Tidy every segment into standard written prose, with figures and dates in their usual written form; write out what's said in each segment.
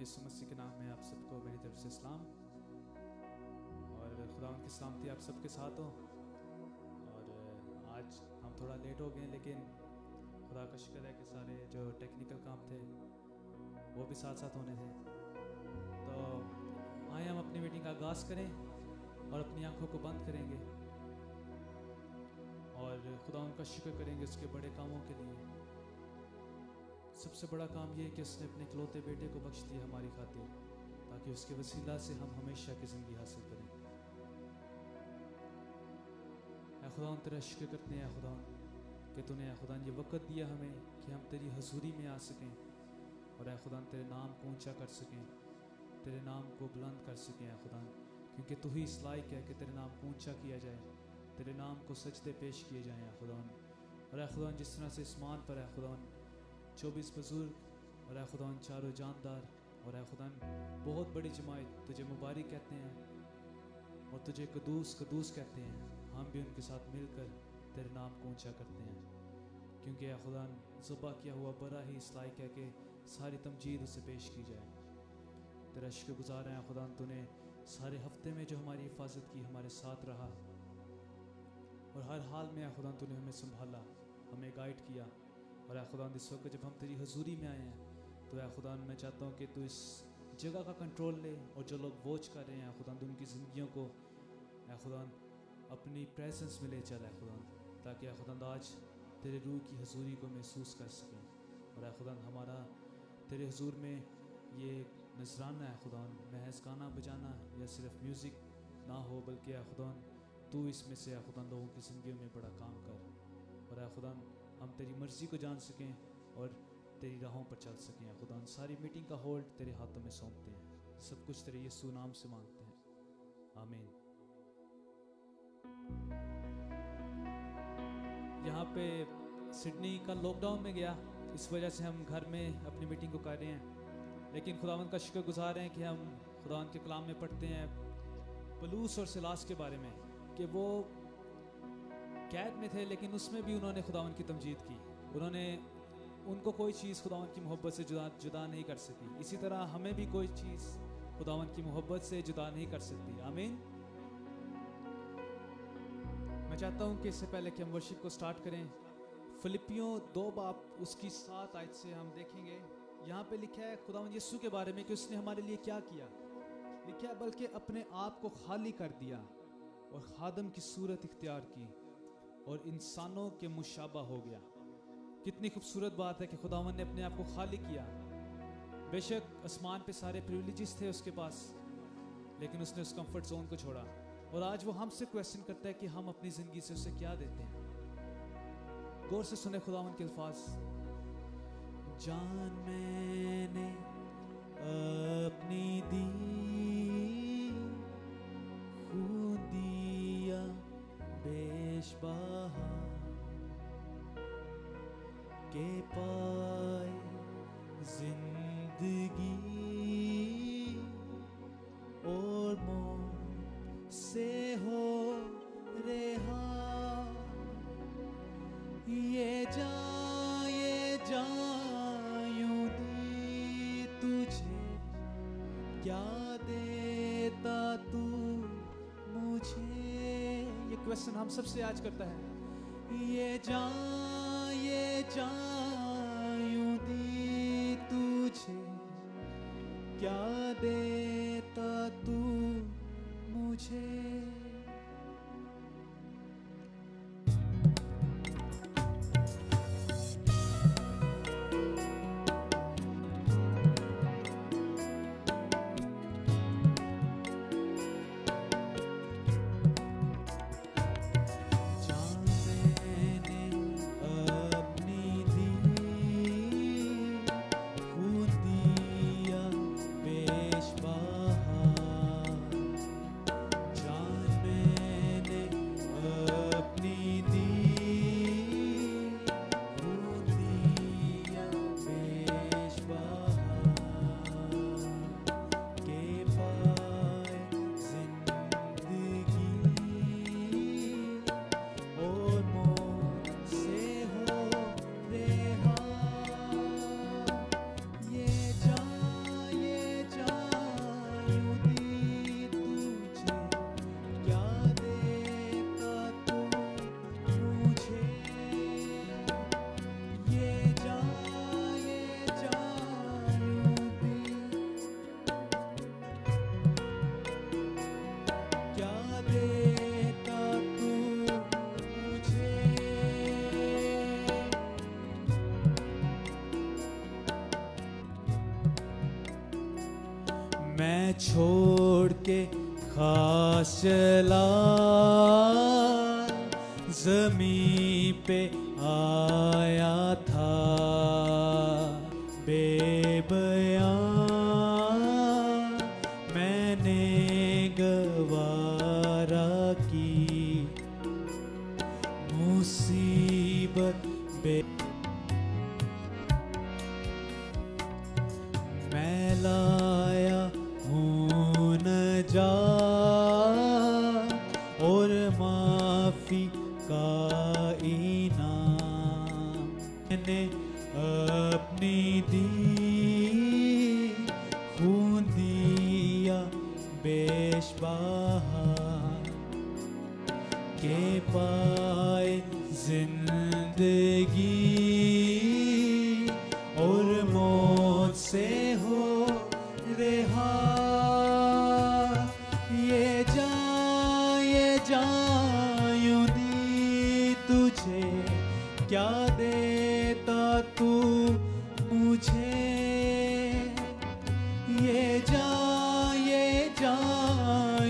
यीशु मसीह के नाम में आप सबको मेरी तरफ से सलाम और खुदा की सलामती आप सबके साथ हो। और आज हम थोड़ा लेट हो गए, लेकिन खुदा का शुक्र है कि सारे जो टेक्निकल काम थे वो भी साथ साथ होने थे। तो आए हम अपनी मीटिंग का आगाज़ करें और अपनी आंखों को बंद करेंगे और खुदा उनका शुक्र करेंगे उसके बड़े कामों के लिए। सबसे बड़ा काम ये है कि उसने अपने इकलौते बेटे को बख्श दिया हमारी खातिर, ताकि उसके वसीला से हम हमेशा की ज़िंदगी हासिल करें। ऐ खुदा तेरा शुक्र करते हैं खुदा कि तूने ऐ खुदा ये वक़्त दिया हमें कि हम तेरी हजूरी में आ सकें और ऐ खुदा तेरे नाम को ऊंचा कर सकें, तेरे नाम को बुलंद कर सकें ऐ खुदा, क्योंकि तू ही इस लायक है कि तेरे नाम को ऊंचा किया जाए, तेरे नाम को सजदे पेश किए जाएँ ऐ खुदा। और ऐ खुदा जिस तरह से इस्मान पर ऐ खुदा 24 बुजुर्ग और ऐ खुदा चारों जानदार और ऐ खुदा बहुत बड़ी जमात तुझे मुबारक कहते हैं और तुझे कदूस कदूस कहते हैं। हम भी उनके साथ मिलकर तेरे नाम को ऊंचा करते हैं, क्योंकि ऐ खुदा ज़ुबा किया हुआ बड़ा ही इस लायक है कि सारी तमजीद उसे पेश की जाए। तेरा शुक्रगुज़ार है खुदा, तूने सारे हफ्ते में जो हमारी हिफाजत की, हमारे साथ रहा और हर हाल में ऐ खुदा तूने हमें संभाला, हमें गाइड किया। और ऐ खुदा इस वक्त जब हम तेरी हजूरी में आए हैं तो ऐ खुदा मैं चाहता हूँ कि तू इस जगह का कंट्रोल ले और जो लोग वॉच कर रहे हैं खुदा उनकी ज़िंदगियों को ऐ खुदा अपनी प्रेजेंस में ले चल ऐ खुदा, ताकि ऐ खुदा आज तेरे रूह की हजूरी को महसूस कर सकें। और ऐ खुदा हमारा तेरे हुजूर में ये नजराना है खुदा, महज गाना बजाना या सिर्फ म्यूज़िक ना हो, बल्कि ऐ खुदा तू इसमें से ऐ खुदा लोगों की ज़िंदगियों में बड़ा काम कर। और ऐ खुदा हम तेरी मर्ज़ी को जान सकें और तेरी राहों पर चल सकें ऐ खुदा। सारी मीटिंग का होल्ड तेरे हाथों में सौंपते हैं, सब कुछ तेरे यीशु नाम से मांगते हैं, आमीन। यहाँ पे सिडनी का लॉकडाउन में गया, इस वजह से हम घर में अपनी मीटिंग को कर रहे हैं, लेकिन खुदावंद का शुक्रगुज़ार हैं कि हम खुदावंद के कलाम में पढ़ते हैं पलूस और सिलास के बारे में कि वो कैद में थे, लेकिन उसमें भी उन्होंने खुदावंद की तमजीद की। उनको कोई चीज़ खुदावंद की मोहब्बत से जुदा नहीं कर सकी। इसी तरह हमें भी कोई चीज़ खुदावंद की मोहब्बत से जुदा नहीं कर सकती, आमीन। मैं चाहता हूँ कि इससे पहले कि हम वर्शिप को स्टार्ट करें, फिलिपियों 2 बाब उसकी 7 आयत से हम देखेंगे। यहाँ पे लिखा है खुदावंद यीशु के बारे में कि उसने हमारे लिए क्या किया। लिखा है बल्कि अपने आप को खाली कर दिया और खादम की सूरत इख्तियार की और इंसानों के मुशाबा हो गया। कितनी खूबसूरत बात है कि खुदावंद ने अपने आप को खाली किया। बेशक आसमान पे सारे प्रिविलेजेस थे उसके पास, लेकिन उसने उस कंफर्ट जोन को छोड़ा और आज वो हमसे क्वेश्चन करता है कि हम अपनी ज़िंदगी से उसे क्या देते हैं। गौर से सुने खुदावंद के अल्फाज, जान मैंने अपनी दी, खून दिया बेशबहा के पाए जिंदगी और मौत से हो रेहा। ये जा यूं दी तुझे, क्या देता तू मुझे। ये क्वेश्चन हम सबसे आज करता है। ये जा यूं दी तुझे, क्या देता तू मुझे। जान मैं छोड़ के खास चला, ज़मीं पे आया था बेबयां, मैंने गवारा की मुसीबत मैं लाया हूँ नजात और माफी का इनाम, मैंने अपनी दी खून दिया बेशबहा के पाए जिंदगी और मौत से हो रिहा। ये जान यूं दी तुझे, क्या देता तू मुझे। ये जान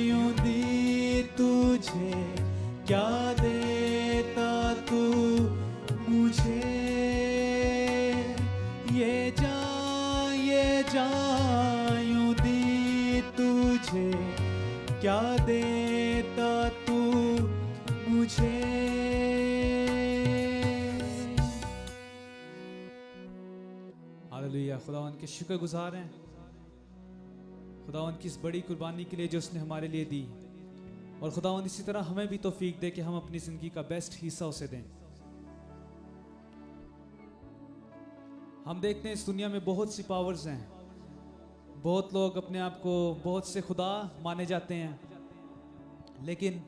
यूं दी तुझे, क्या देता तू मुझे। ये जान यूं दी तुझे, क्या देता तू मुझे। हालेलुया। खुदावंद के शुक्रगुजार हैं खुदावंद की इस बड़ी कुर्बानी के लिए जो उसने हमारे लिए दी, और खुदावंद इसी तरह हमें भी तौफीक दे कि हम अपनी जिंदगी का बेस्ट हिस्सा उसे दें। हम देखते हैं इस दुनिया में बहुत सी पावर्स हैं, बहुत लोग अपने आप को बहुत से खुदा माने जाते हैं, लेकिन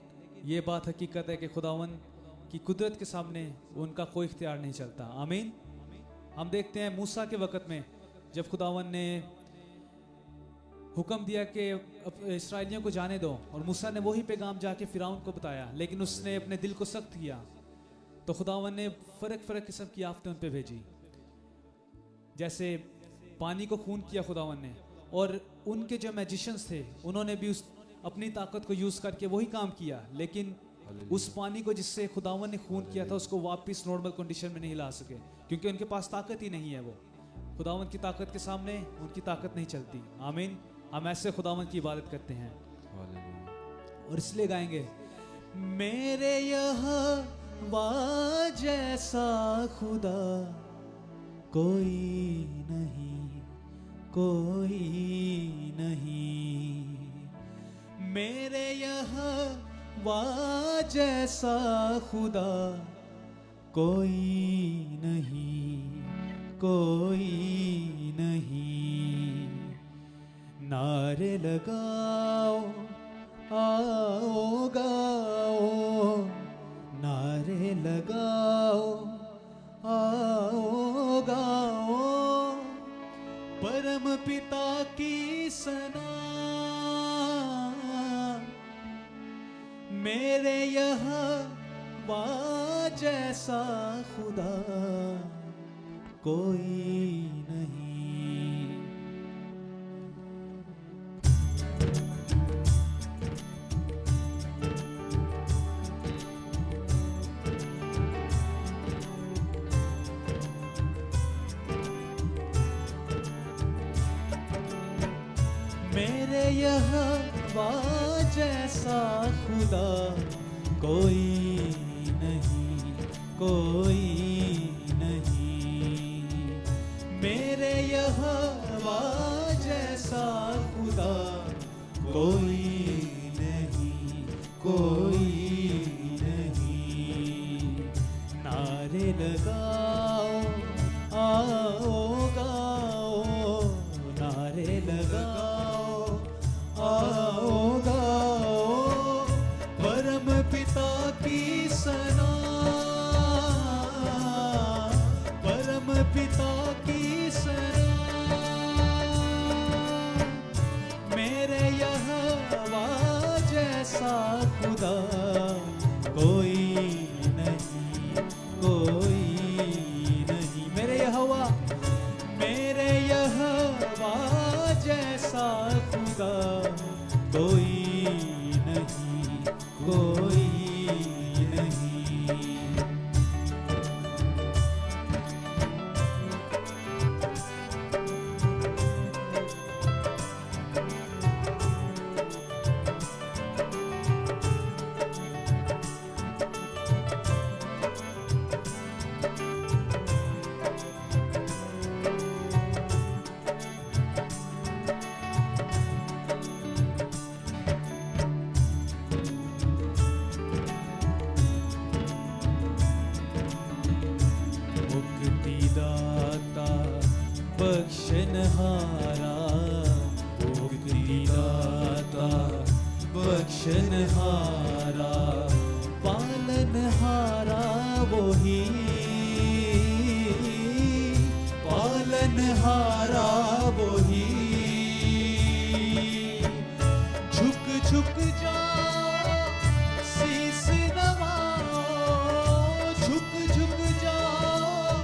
ये बात हकीकत है कि खुदावंद की कुदरत के सामने उनका कोई इख्तियार नहीं चलता। आमीन। हम देखते हैं मूसा के वक़्त में जब खुदावंद ने हुक्म दिया कि इस्राएलियों को जाने दो, और मूसा ने वही पैगाम जाके फिरौन को बताया, लेकिन उसने अपने दिल को सख्त किया, तो खुदावंद ने फ़र्क किस्म की आफतें उन पे भेजी। जैसे पानी को खून किया खुदावंद ने, और उनके जो मैजिशियंस थे उन्होंने भी उस अपनी ताकत को यूज़ करके वही काम किया, लेकिन उस पानी को जिससे खुदावंद ने खून किया था उसको वापस नॉर्मल कंडीशन में नहीं ला सके, क्योंकि उनके पास ताकत ही नहीं है। वो खुदावंद की ताकत के सामने उनकी ताकत नहीं चलती। आमीन। हम ऐसे खुदावंद की इबादत करते हैं और इसलिए गाएंगे, मेरे यहोवा जैसा खुदा कोई नहीं, कोई नहीं। मेरे यहोवा जैसा खुदा कोई नहीं, कोई नहीं। नारे लगाओ आओ गाओ, नारे लगाओ आओ गाओ, परम पिता की सना। मेरे यहोवा जैसा खुदा कोई नहीं। मेरे यहोवा जैसा खुदा कोई नहीं, कोई नहीं। मेरे यहोवा जैसा खुदा कोई नहीं, कोई नहीं। नारे लगाओ आओ गाओ, नारे लगाओ आओ गाओ, परम पिता की सना, परम पिता की सना। मेरे यहोवा जैसा खुदा कोई नहीं, कोई नहीं। मेरे यहोवा बख्शनहारा, मुक्तिदाता बख्शनहारा, पालनहारा वही, पालनहारा वही। झुक झुक जाओ शीस नवाओ, झुक झुक जाओ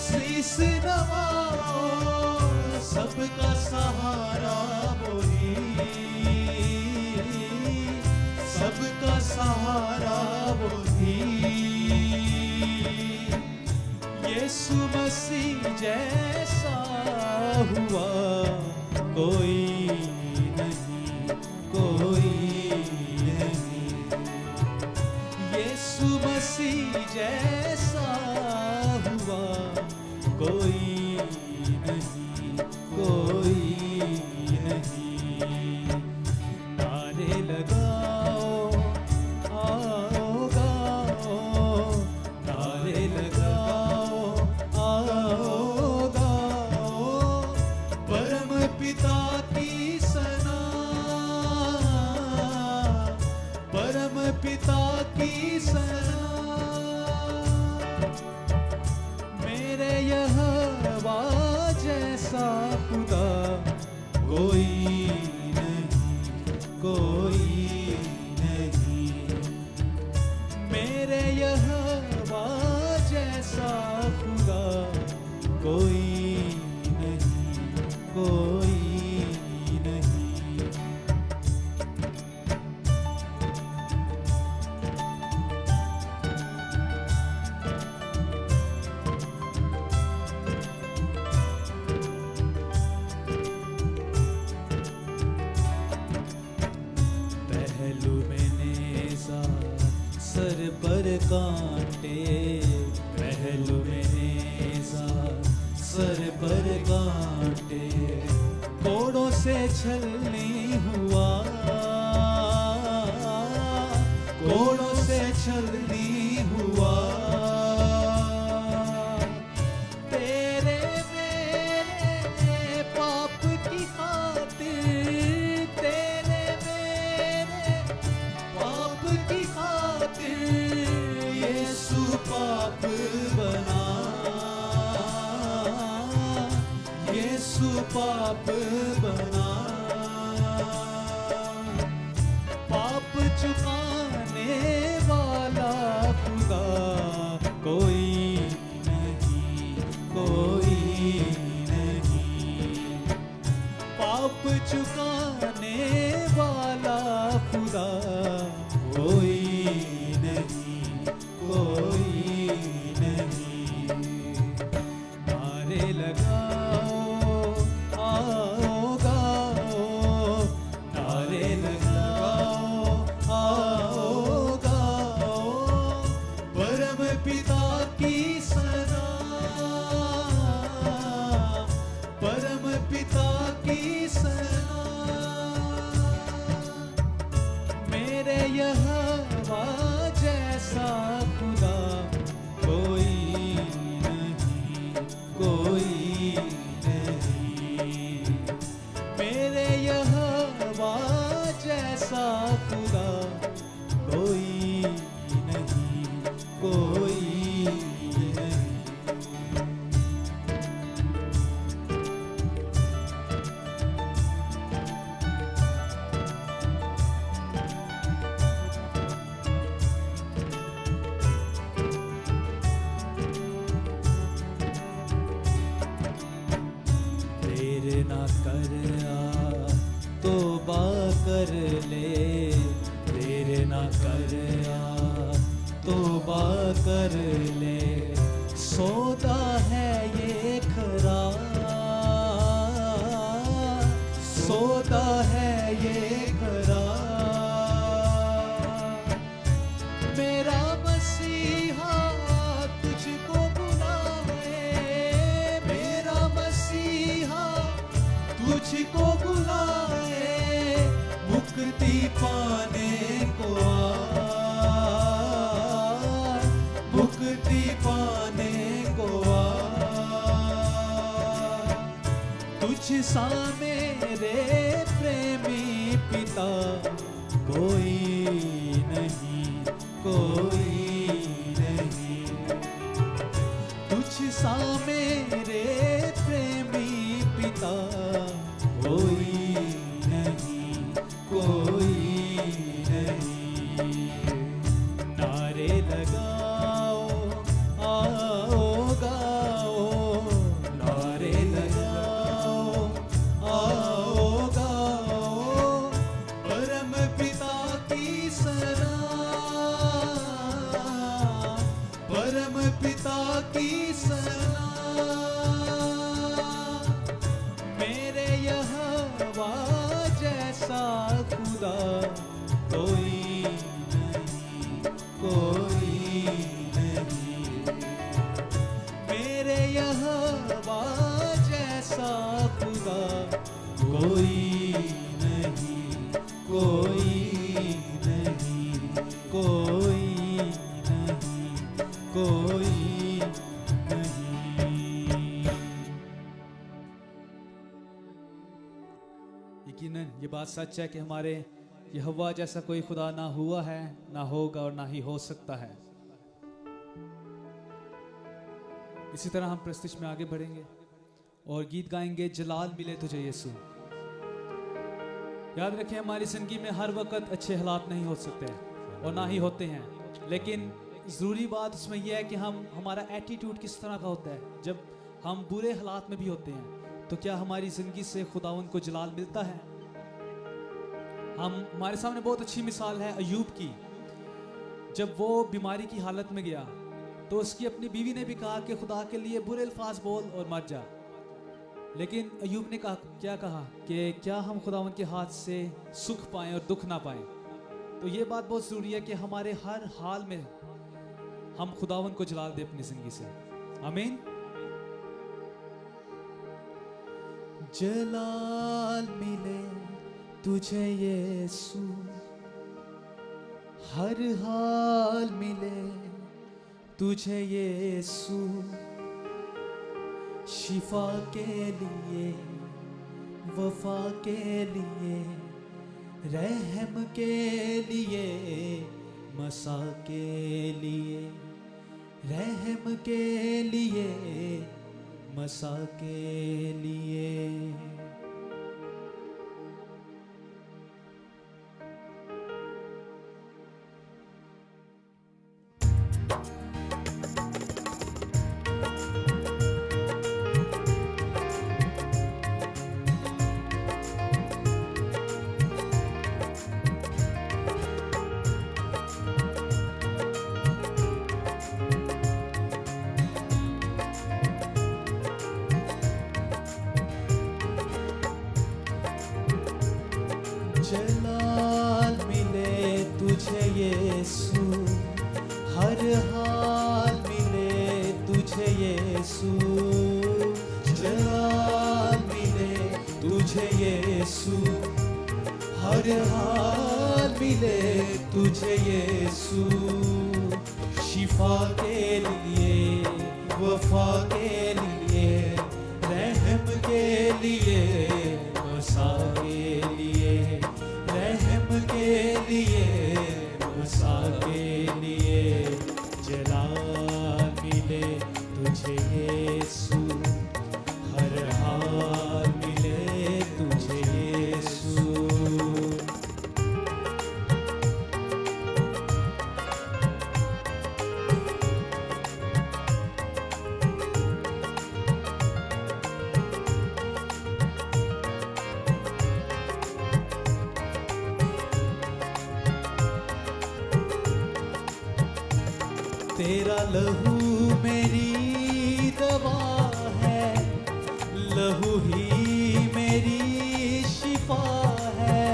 शीस नवाओ, सबका सहारा वही, सबका सहारा वही। यीशु मसीह जैसा हुआ कोई नहीं, कोई नहीं। यीशु मसीह जैसा हुआ कोई नहीं, कोई नहीं। नारे लगाओ आओ गाओ, नारे लगाओ आओ गाओ, परम पिता की सना, परम पिता की सना। मेरे यहोवा जैसा खुदा कोई नहीं, कोई नहीं। मेरे यहोवा जैसा खुदा कोई नहीं, कोई नहीं। पहलू में नेज़ा सर पर कांटे, पहलू में नेज़ा सर पर कांटे, कोड़ों से छलनी हुआ, कोड़ों से छलनी हुआ। तेरे मेरे पाप की खातिर, तेरे मेरे पाप की खातिर, यीशु पाप बना, यीशु पाप बना। पाप चुकाने वाला खुदा कोई नहीं, कोई नहीं। पाप चुकाने वाला खुदा कोई नहीं, कोई नहीं। नारे लगाओ आओ गाओ, नारे लगाओ आओ गाओ, परम पिता की सना, परम पिता की सना। मेरे यहोवा जैसा खुदा कोई नहीं, कोई नहीं। मेरे यहोवा जैसा खुदा कोई नहीं, कोई नहीं। देर ना कर आ तौबा कर ले, देर ना कर आ तौबा कर ले, सौदा है ये खरा, सौदा है ये खरा। मेरा मसीहा तुझको बुलाए, मेरा मसीहा तुझको बुलाए, मुक्ति पाने को आ, मुक्ति पाने को आ। तुझ सा मेरे प्रेमी पिता कोई नहीं, कोई नहीं। तुझ सा मेरे प्रेमी पिता कोई नहीं, कोई नहीं। नारे लगाओ आओ गाओ, नारे लगाओ आओ गाओ, परम पिता की सलाह, परम पिता की सलाह। मेरे यहोवा जैसा खुदा कोई नहीं, कोई नहीं। मेरे यहोवा जैसा खुदा कोई नहीं, कोई नहीं, कोई नहीं, कोई नहीं। यकीनन ये बात सच है कि हमारे यहोवा जैसा कोई खुदा ना हुआ है, ना होगा और ना ही हो सकता है। इसी तरह हम प्रस्तुति में आगे बढ़ेंगे और गीत गाएंगे, जलाल मिले तुझे यीशु। याद रखें, हमारी जिंदगी में हर वक्त अच्छे हालात नहीं हो सकते और ना ही होते हैं, लेकिन ज़रूरी बात उसमें यह है कि हमारा एटीट्यूड किस तरह का होता है। जब हम बुरे हालात में भी होते हैं तो क्या हमारी ज़िंदगी से खुदावंद को जलाल मिलता है? हमारे सामने बहुत अच्छी मिसाल है अय्यूब की। जब वो बीमारी की हालत में गया तो उसकी अपनी बीवी ने भी कहा कि खुदा के लिए बुरे अल्फाज बोल और मर जा, लेकिन अय्यूब ने कहा, क्या कहा कि क्या हम खुदावंद के हाथ से सुख पाएं और दुख ना पाएं। तो ये बात बहुत ज़रूरी है कि हमारे हर हाल में हम खुदावंद को जलाल दें अपनी ज़िंदगी से। आमीन। जलाल मिले तुझे यीशु, हर हाल मिले तुझे यीशु, शिफा के लिए, वफा के लिए, रहम के लिए, मसा के लिए, रहम के लिए, मसा के लिए। जलाल मिले तुझे यीशु, हर हाल मिले तुझे यीशु, जलाल मिले तुझे यीशु, हर हाल मिले तुझे यीशु, शिफा के लिए, वफा के लिए, रहम के लिए, मसा के लिए, रहम के लिए, मसा के लिए। जलाल मिले तुझे यीशु, हर हाल मिले तुझे यीशु। तेरा लहू मेरी दवा है, लहू ही मेरी शिफा है।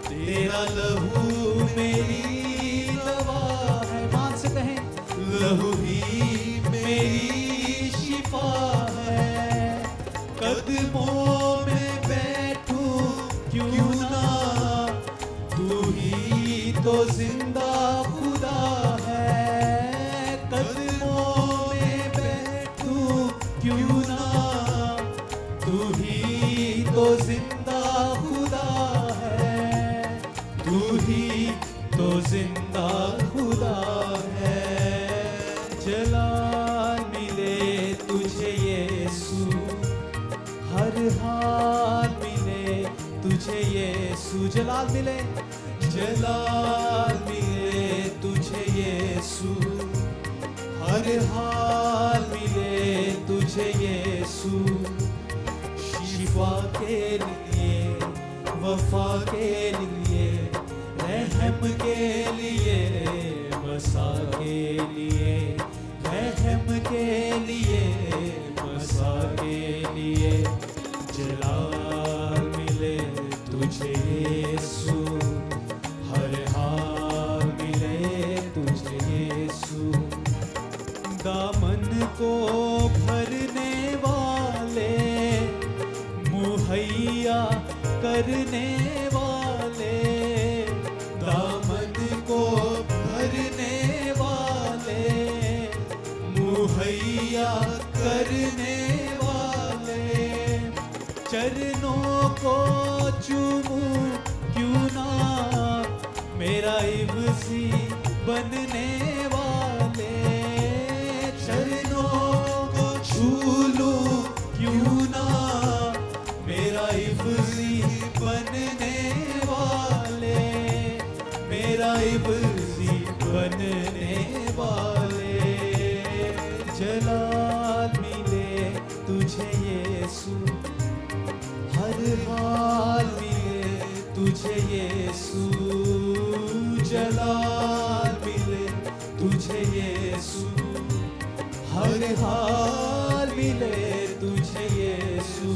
तेरा लहू मेरी दवा है, मान से कहें, लहू ही मेरी शिफा है। कदमों में बैठूं क्यों ना, तू ही तो जिंदा खुदा है। कदमों में बैठूं क्यों ना, तू ही जलाल मिले, जलाल मिले तुझे यीशु, हर हाल मिले तुझे यीशु, शिफा के लिए, वफा के लिए, रहम के लिए, मसा के लिए, रहम के लिए, मसा के लिए, जलाल मिले तुझे यीशु, हर हाल मिले तुझे यीशु, दामन को भरने वाले, मुहैया करने वाले, दामन को भरने वाले, मुहैया करने वाले, चरणों को चूमूं क्यों ना, मेरा इब्सी बनने वाले, चरणों को छू लूं क्यों ना, मेरा इब्सी बनने वाले, मेरा इब्सी बनने वाले, जलाल मिले तुझे यीशु, हर हाल मिले तुझे यीशु, जलाल मिले तुझे यीशु, हर हाल मिले तुझे यीशु,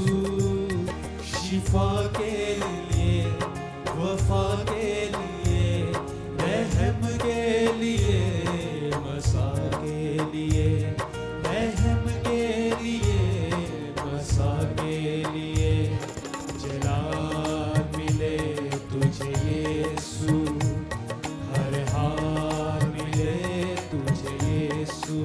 शिफा के लिए, वफा के लिए, रहम के लिए, मसा के लिए, रहम के लिए, मसा के लिए, जलाल मिले तुझे यीशु, हर हाल मिले तुझे यीशु।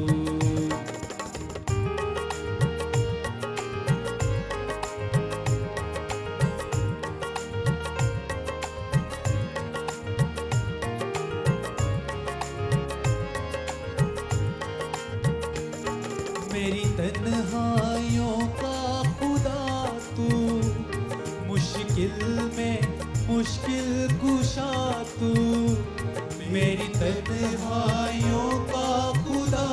मेरी तन्हाइयों का खुदा तू, मुश्किल में मुश्किल कुशा तू, मेरी तन्हाइयों का खुदा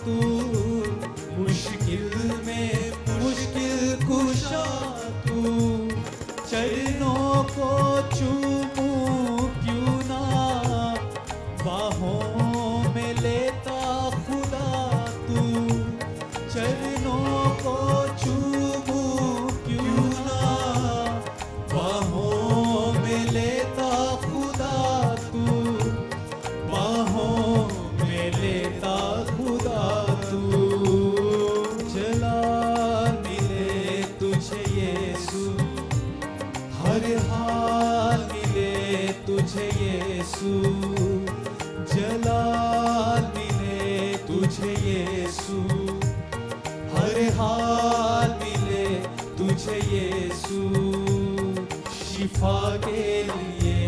तू, मुश्किल में मुश्किल कुशा तू, चरणों को चूमूं क्यों ना, बाहों में लेता खुदा तू, चरणों को चूमूं क्यों ना, बाहों में लेता खुदा तू, बाहों में लेता खुदा तू, जलाल मिले तुझे यीशु, हर हाल मिले तुझे यीशु, जलाल मिले तुझे यीशु, हर हाल मिले तुझे यीशु, शिफा के लिए,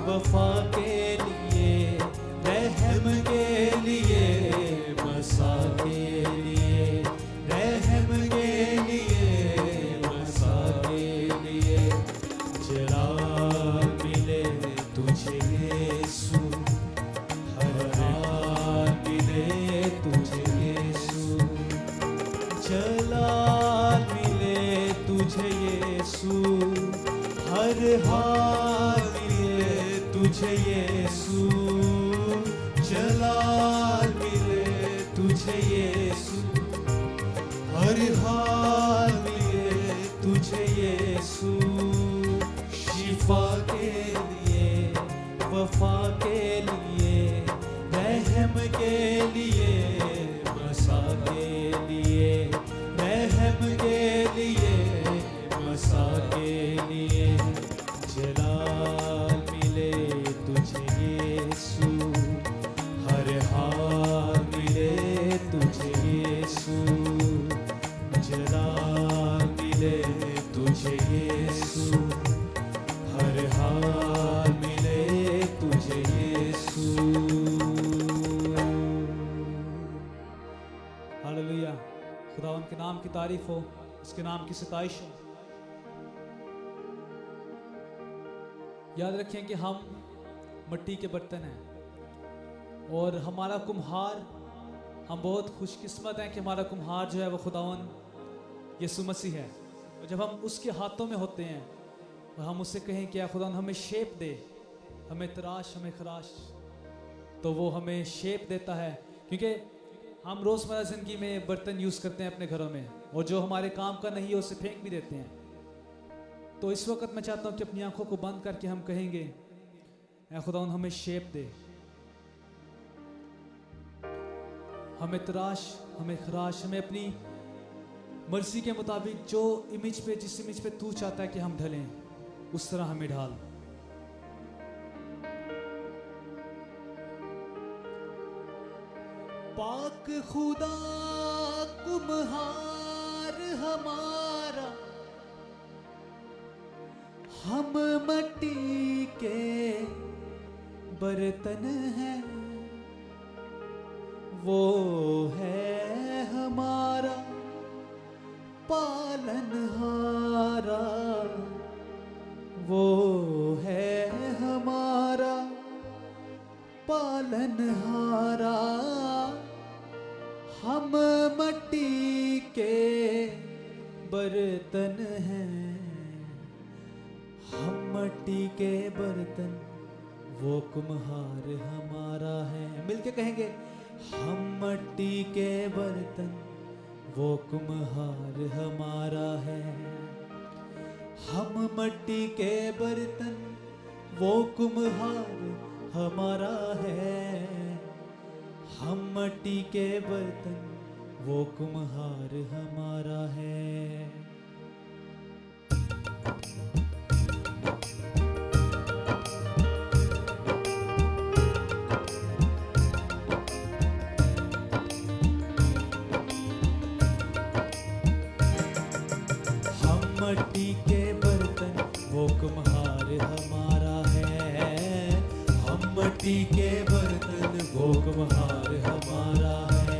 वफा के लिए, रहम के लिए, मसा के लिए, रहम के लिए, मसा के लिए, जलाल मिले तुझे यीशु, हर हाल मिले तुझे यीशु, जलाल मिले तुझे यीशु, हर हाल मिले तुझे यीशु, जलाल मिले तुझे यीशु, हर हाल मिले तुझे यीशु, शिफा के लिए, वफा के लिए, रहम के लिए, मसा के लिए, रहम के लिए, मसा के लिए, जलाल मिले तुझे यीशु, हर हाल मिले तुझे यीशु, जलाल मिले तुझे यीशु, हर हाल मिले तुझे यीशु। हालेलुया, खुदा उनके नाम की तारीफ हो, उसके नाम की सताइश हो। याद रखें कि हम मिट्टी के बर्तन हैं और हमारा कुम्हार, हम बहुत खुशकिस्मत हैं कि हमारा कुम्हार जो है वो खुदावन यीशु मसीह है। और जब हम उसके हाथों में होते हैं और हम उससे कहें कि खुदावन हमें शेप दे, हमें तराश, हमें खराश, तो वो हमें शेप देता है। क्योंकि हम रोज़मर्रा ज़िंदगी में बर्तन यूज़ करते हैं अपने घरों में, और जो हमारे काम का नहीं है उसे फेंक भी देते हैं। तो इस वक्त मैं चाहता हूँ कि अपनी आंखों को बंद करके हम कहेंगे, ऐ खुदावन हमें शेप दे, हमें तराश, हमें खराश, हमें अपनी मर्जी के मुताबिक जो इमेज पे, जिस इमेज पे तू चाहता है कि हम ढलें, उस तरह हमें ढाल। पाक खुदा कुम्हार हमारा, हम मिट्टी के बर्तन हैं, वो है हमारा पालनहारा, वो है हमारा पालनहारा। हम मिट्टी के बर्तन हैं, हम मिट्टी के बर्तन, वो कुम्हार हमारा है। मिलके कहेंगे, हम मिट्टी के बर्तन, वो कुम्हार हमारा है। हम मिट्टी के बर्तन, वो कुम्हार हमारा है। हम मिट्टी के बर्तन, वो कुम्हार हमारा है। मिट्टी के बर्तन, वो कुम्हार हमारा है। हम मिट्टी के बर्तन, वो कुम्हार हमारा है।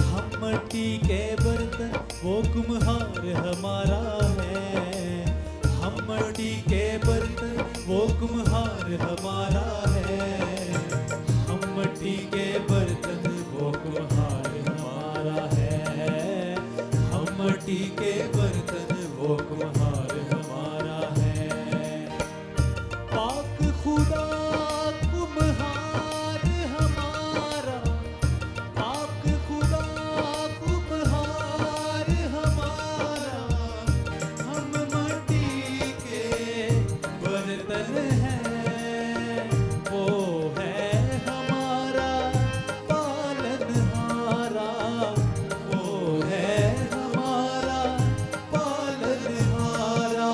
हम मिट्टी के बर्तन, वो कुम्हार हमारा है। हम मिट्टी के बर्तन, वो कुम्हार हमारा है। हम मिट्टी के बर्तन, वो कुम्हार हमारा है। हम मिट्टी के बर्तन, वो कुम्हार हमारा है। पाक खुदा कुम्हार हमारा, पाक खुदा कुम्हार हमारा। हम मिट्टी के बर्तन हैं, वो है हमारा पालनहारा, वो है हमारा पालनहारा।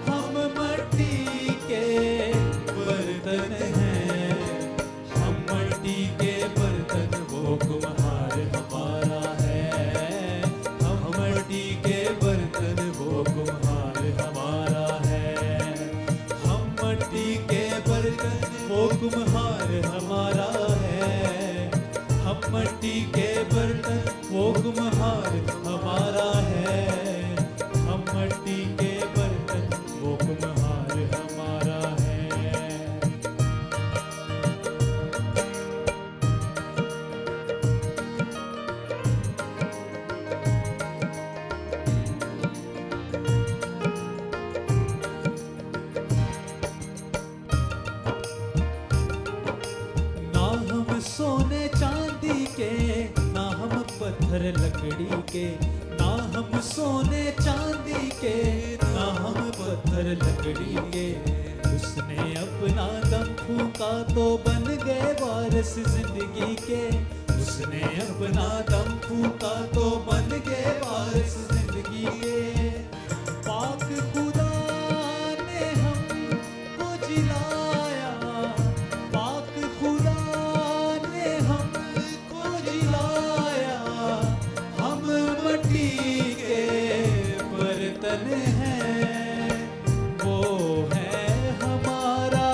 हम मिट्टी के बर्तन हैं, हम मिट्टी के बर्तन, वो कुम्हार हमारा है। हम मिट्टी के बर्तन, वो कुम्हार हमारा है। हम मिट्टी के बर्तन, वो कुम्हार हमारा है। हम मिट्टी के बर्तन, वो कुम्हार हमारा है। हम मिट्टी के बर्तन, वो कुम्हार हमारा है। ना हम सोने चांदी के, ना हम पत्थर लकड़ी के, ना हम सोने चांदी के, ना हम पत्थर लकड़ी के। उसने अपना दम फूंका तो बन गए वारिस जिंदगी के। उसने अपना दम फूंका तो बन गए वारिस जिंदगी के। पाक खुदा ने हमको जिलाया, पाक खुदा ने हमको जिलाया। हम मिट्टी के बर्तन हैं, वो है हमारा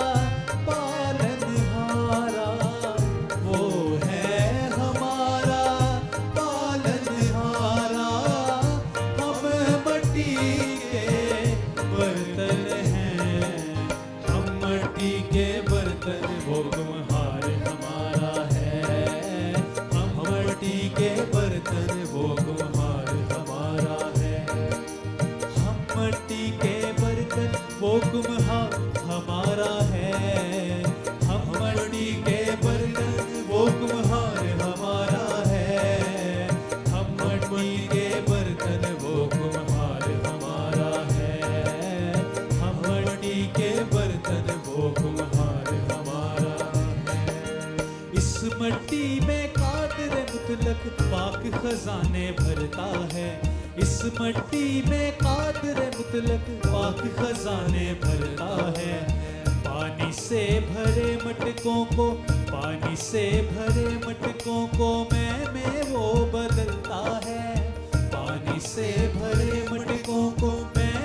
पालनहारा, वो है हमारा पालनहारा। हम मट्टी में कादर मुतलक पाक खजाने भरता है। इस मट्टी में कादर मुतलक पाक खजाने भरता है। पानी से भरे मटकों को, पानी से भरे मटकों को मैं वो बदलता है। पानी से भरे मटकों को मैं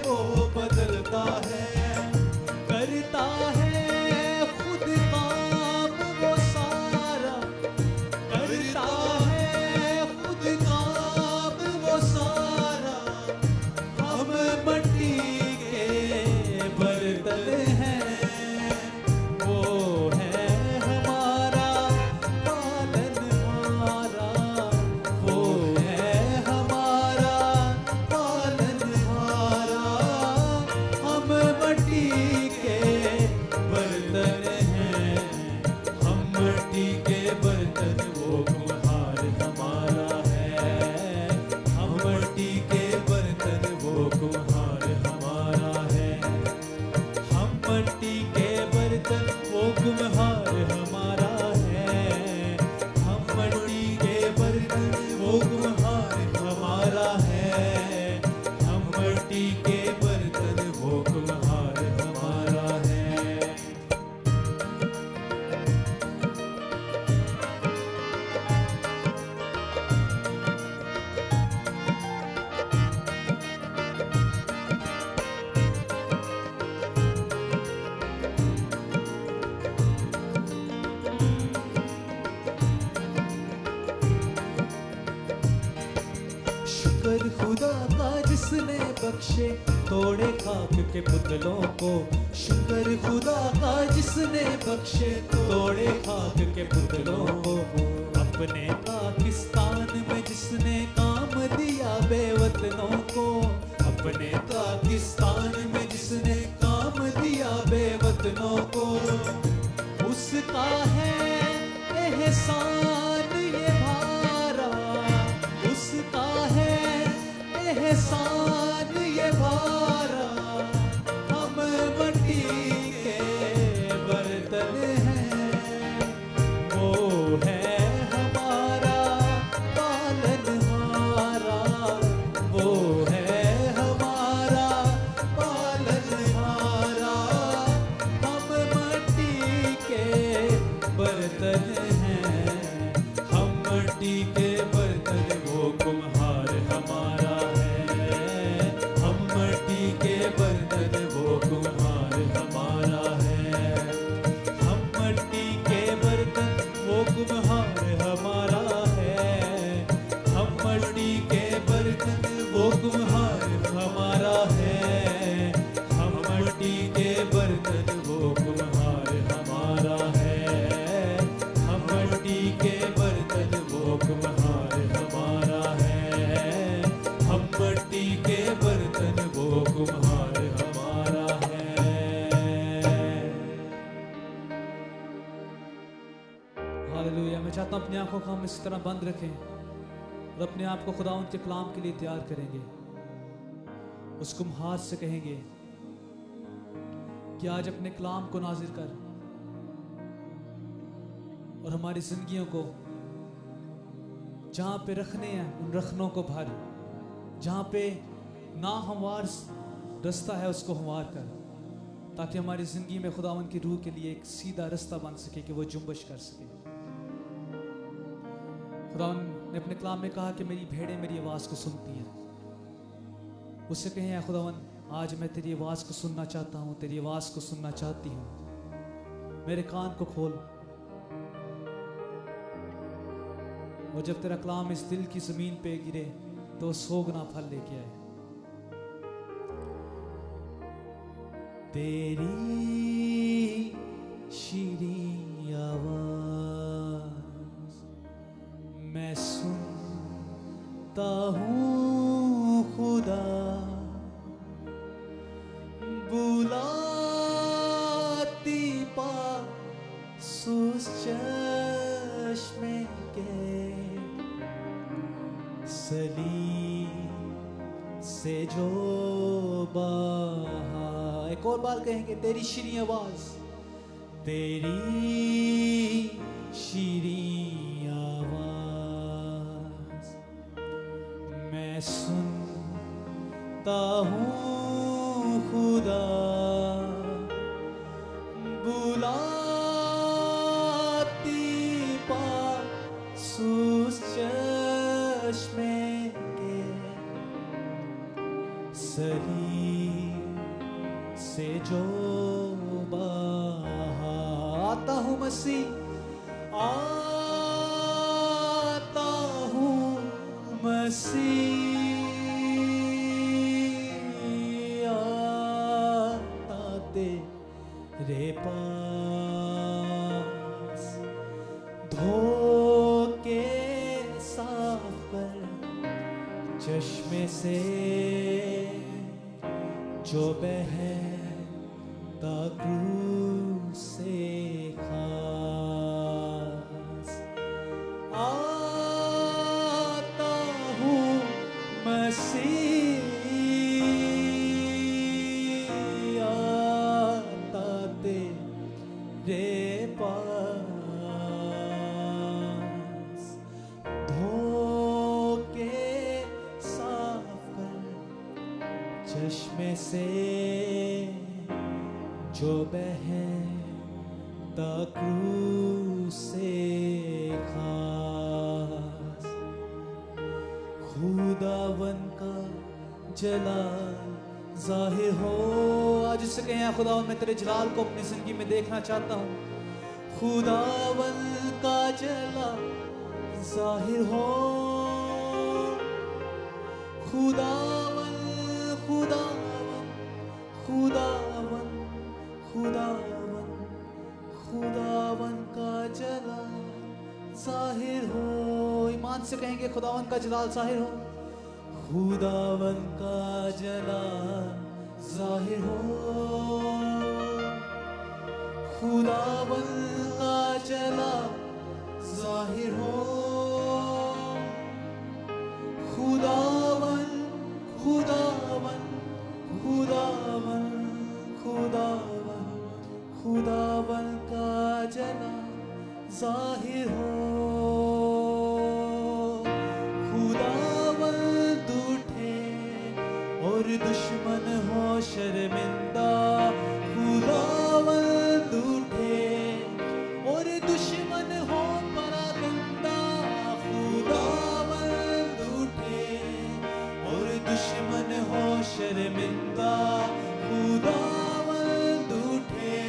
वो बदलता है। करता है खुद काम वो सारा, करता है खुद काम वो सारा। हम मट्टी के बर्तन हैं, वो है हमारा पालनहारा, वो है हमारा पालनहारा। हम मट्टी के बर्तन हैं, हम मट्टी के बर्तन, वो कुम्हार हमारा है। हम मट्टी के बर्तन, वो कुम्हार हमारा है। हम मट्टी के बर्तन, वो कुम्हार हमारा है। हम मट्टी के बर्तन, वो कुम्हार हमारा है। हम मट्टी के बर्तन, वो कुम्हार हमारा है। शुक्र खुदा का जिसने बख्शे तोड़े खाक के पुतलों को। शुक्र खुदा का जिसने बख्शे तोड़े खाक के पुतलों को। अपने पाकिस्तान में जिसने काम दिया बेवतनों को। अपने पाकिस्तान में जिसने काम दिया बेवतनों को। उसका है एहसान ये भारा, उसका है एहसान ये भारा। हम मट्टी के बर्तन हैं, वो है हमारा पालनहारा, वो है हमारा पालनहारा। हम मट्टी के बर्तन हैं, हम मट्टी के बर्तन, वो कुम्हार हमारा है। हम मट्टी के बर्तन, वो कुम्हार हमारा है। हम मट्टी के बर्तन, वो कुम्हार हमारा है। हम मट्टी के बर्तन, वो कुम्हार हमारा है। हम मट्टी के बर्तन, वो कुम्हार हमारा है। हम मट्टी के बर्तन, वो कुम्हार हमारा है। हम मट्टी के बर्तन, वो कुम्हार हमारा है। हालेलुया। मैं चाहता हूं अपनी आंखों को हम इस तरह बंद रखें और अपने आप को खुदा उनके कलाम के लिए तैयार करेंगे। उस कुम्हार से कहेंगे कि आज अपने कलाम को नाजिर कर और हमारी जिंदगियों को जहां पे रखने हैं उन रखनों को भर। जहां पे ना हमवार रास्ता है उसको हमवार कर, ताकि हमारी जिंदगी में खुदावन की रूह के लिए एक सीधा रास्ता बन सके कि वो जुम्बश कर सके। खुदावन ने अपने कलाम में कहा कि मेरी भेड़ें मेरी आवाज को सुनती हैं। उससे कहें या खुदावन आज मैं तेरी आवाज को सुनना चाहता हूं, तेरी आवाज को सुनना चाहती हूं। मेरे कान को खोल और जब तेरा कलाम इस दिल की जमीन पे गिरे तो सोगना फल लेके आए। तेरी शीरीं आवाज मैं सुनता हूँ खुदा, बुलाती पास उस चश्मे के सलीब से जो बहा। एक और बार कहेंगे तेरी शीरीं आवाज, तेरी शीरीं आवाज मैं सुनता हूँ खुदा बुलाती पास उस चश्मे के सलीब से जो बहा आता हूँ मसीह आता हूँ मसीह आता तेरे पास धो के साफ कर चश्मे से जो बहता क्रूस से खास आता हूँ मसीह आता तेरे पास धो के साफ कर चश्मे से जो बहता क्रूस से खास खुदावन का जलाल जाहिर हो। आज उससे कहें या खुदावन मैं तेरे जलाल को अपनी जिंदगी में देखना चाहता हूँ। खुदावन का जलाल जाहिर हो। खुदावन खुदावन खुदावन खुदावन खुदावन का जलाल जाहिर हो। ईमान से कहेंगे खुदावन का जलाल जाहिर हो। खुदावन का जलाल जाहिर हो। खुदावन का जलाल जाहिर हो। खुदावन खुदावन खुदावन खुदावन खुदावन का जलाल जाहिर हो। खुदावन दूठे और दुश्मन हो शर्मिंदा। खुदावन दूठे और दुश्मन हो परागंदा। खुदावन दूठे और दुश्मन हो शर्मिंदा। खुदावन दूठे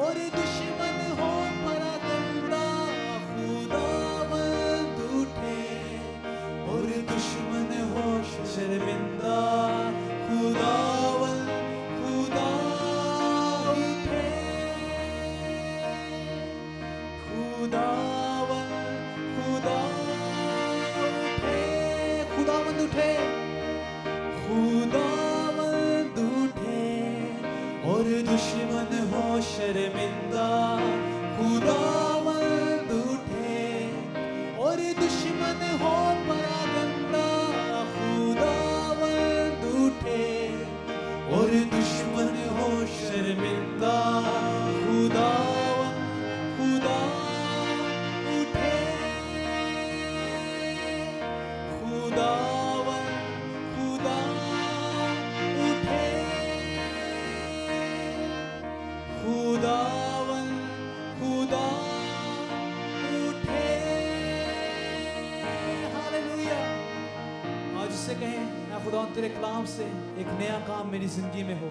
और दुश्मन हो परागंदा। खुदावन दूठे और दुश्मन हो शर्मिंदा। खुदावन खुदा उठे। खुदावन खुदा उठे। खुदावन उठे। खुदावन उठे और दुश्मन हो शर्मिंदा। खुदावन उठे और दुश्मन हो परागंदा। खुदावन उठे और दुश्मन हो शर्मिंदा। खुदावन खुदा उठे। खुदावन खुदा उठे। खुदावन खुदा उठे। हालेलुया। आज उससे कहें या खुदा तेरे कलाम से एक नया काम मेरी जिंदगी में हो।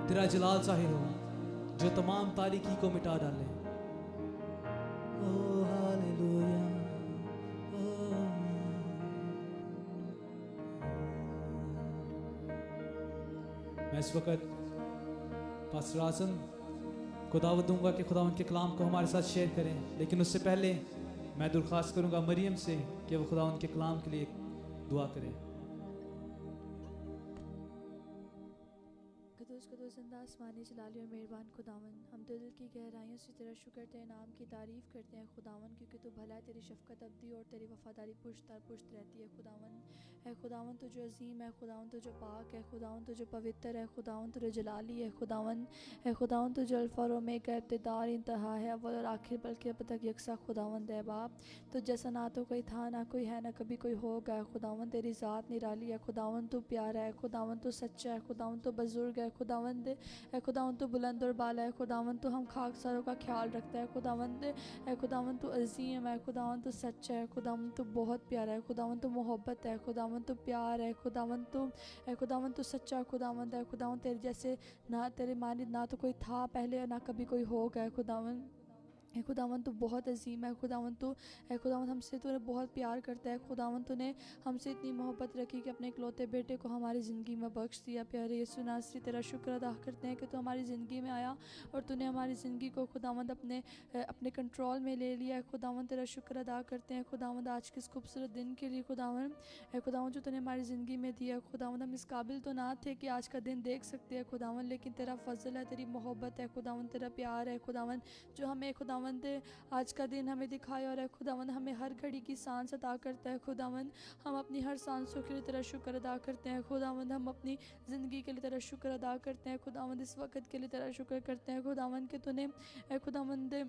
तेरा जलाल जाहिर हो जो तमाम तारीकी को मिटा डाले। ओ हालेलुया। मैं इस वक्त पास्टर आज़म को दावत दूंगा कि खुदा उनके कलाम को हमारे साथ शेयर करें, लेकिन उससे पहले मैं दरख्वास्त करूंगा मरियम से कि वो खुदा उनके कलाम के लिए दुआ करें। कदूस कदूस जिंदा आसमानी जलाली और मेहरबान खुदावन, हम दिल की गहराइयों से तेरा शुक्र तेरे नाम की तारीफ़ करते हैं खुदावन, क्योंकि तू भला है, तेरी शफ़क़त अब्दी और तेरी वफ़ादारी पुश्त दर पुश्त रहती है खुदावन। है खुदावन तू जो अज़ीम है, खुदावन तू जो पाक है, खुदावन तू जो पवित्र है, खुदावन तू जो जलाली है खुदावन। है खुदावन तू जो अल्फ़ा और ओमेगा इब्तिदा इंतहा है, अव्वल और आखिर बल्कि अब तक यकसा खुदावंद है बाप। तो जैसा ना तो कोई था, ना कोई है, ना कभी कोई होगा खुदावन। तेरी ज़ात निराली है खुदावन, तू प्यारा है खुदावन, तू सच्चा है खुदावन, तू बुजुर्ग है खुदावंद है खुदावन, तू बुलंद और बाला है खुदावन, तू हम खाकसारों का ख्याल रखता है खुदावंद है खुदावन, तू अजीम है खुदावन, तू सच्चा है खुदावन, तू बहुत प्यारा है खुदावन, तू मोहब्बत है खुदावन, तू प्यार है खुदावन, तू है खुदावन, तू सच्चा खुदावंद है खुदावन। तेरे जैसे ना तेरे मानिद ना तो कोई था पहले, ना कभी कोई होगा है खुदावन। है खुदावन तू बहुत अजीम है खुदावन, तू है खुदावन हमसे तूने बहुत प्यार करता है खुदावन, तूने हमसे इतनी मोहब्बत रखी कि अपने इकलौते बेटे को हमारी ज़िंदगी में बख्श दिया। प्यारे यीशु नासरी तेरा शुक्र अदा करते हैं कि तू हमारी ज़िंदगी में आया और तूने हमारी ज़िंदगी को खुदावंद अपने कंट्रोल में ले लिया है खुदावंद। तेरा शुक्र अदा करते हैं खुदावंद आज के इस खूबसूरत दिन के लिए खुदावंद। है खुदावंद जो तूने हमारी ज़िंदगी में दिया खुदावंद, हम इस काबिल तो ना थे कि आज का दिन देख सकते हैं खुदावंद, लेकिन तेरा फजल है, तेरी मोहब्बत है खुदावंद, तेरा प्यार है खुदावंद जो हमें खुदावंद आज का दिन हमें दिखाया और है खुदावंद हमें हर घड़ी की सांस अता करता है खुदावंद। हम अपनी हर सांसों के लिए तेरा शुक्र अदा करते हैं खुदावंद, हम अपनी ज़िंदगी के लिए तेरा शुक्र अदा करते हैं खुदावंद, इस वक्त के लिए तेरा शुक्र करते हैं खुदावंद कि तूने खुदावंद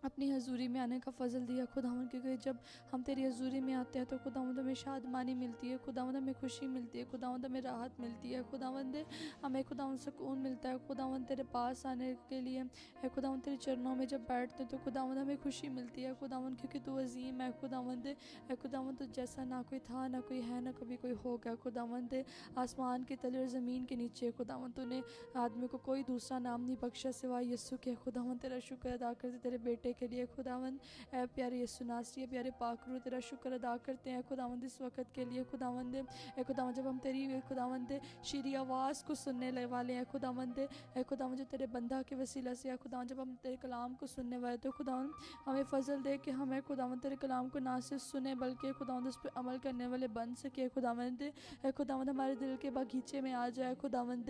अपनी हजूरी में आने का फ़ज़ल दिया खुदावंद, क्योंकि जब हम तेरी हजूरी में आते हैं तो खुदावंद हमें शादमानी मिलती है खुदावंद, हमें खुशी मिलती है खुदावंद, हमें राहत मिलती है खुदावंद, हमें खुदावंद सुकून मिलता है खुदावंद। तेरे पास आने के लिए है खुदावंद, तेरे चरणों में जब बैठते तो खुदावंद हमें खुशी मिलती है खुदावंद, क्योंकि तू अजीम है खुदावंद। है खुदावंद तो जैसा ना कोई था, ना कोई है, ना कभी कोई होगा खुदावंद। आसमान के तले और ज़मीन के नीचे खुदावंद तूने आदमी को कोई दूसरा नाम नहीं बख्शा सिवाय यीशु के खुदावंद। तेरा शुक्र अदा करते तेरे बेटे के लिए खुदावंद। ऐ प्यारे यीशु नासरी, प्यारे पाकरू, तेरा शुक्र अदा करते हैं खुदावंद इस वक्त के लिए खुदावंद। ऐ खुदावंद जब हम तेरी खुदावंद शीरी आवाज़ को सुनने वाले हैं खुदावंद, ऐ खुदावंद जो तेरे बंदा के वसीला से है खुदावंद, जब हम तेरे कलाम को सुनने वाले तो खुदावंद हमें फजल दे कि हमें खुदावंद तेरे कलाम को ना सिर्फ सुने बल्कि खुदावंद उस पर अमल करने वाले बन सके खुदावंद। ऐ खुदावंद हमारे दिल के बागीचे में आ जाए खुदावंद।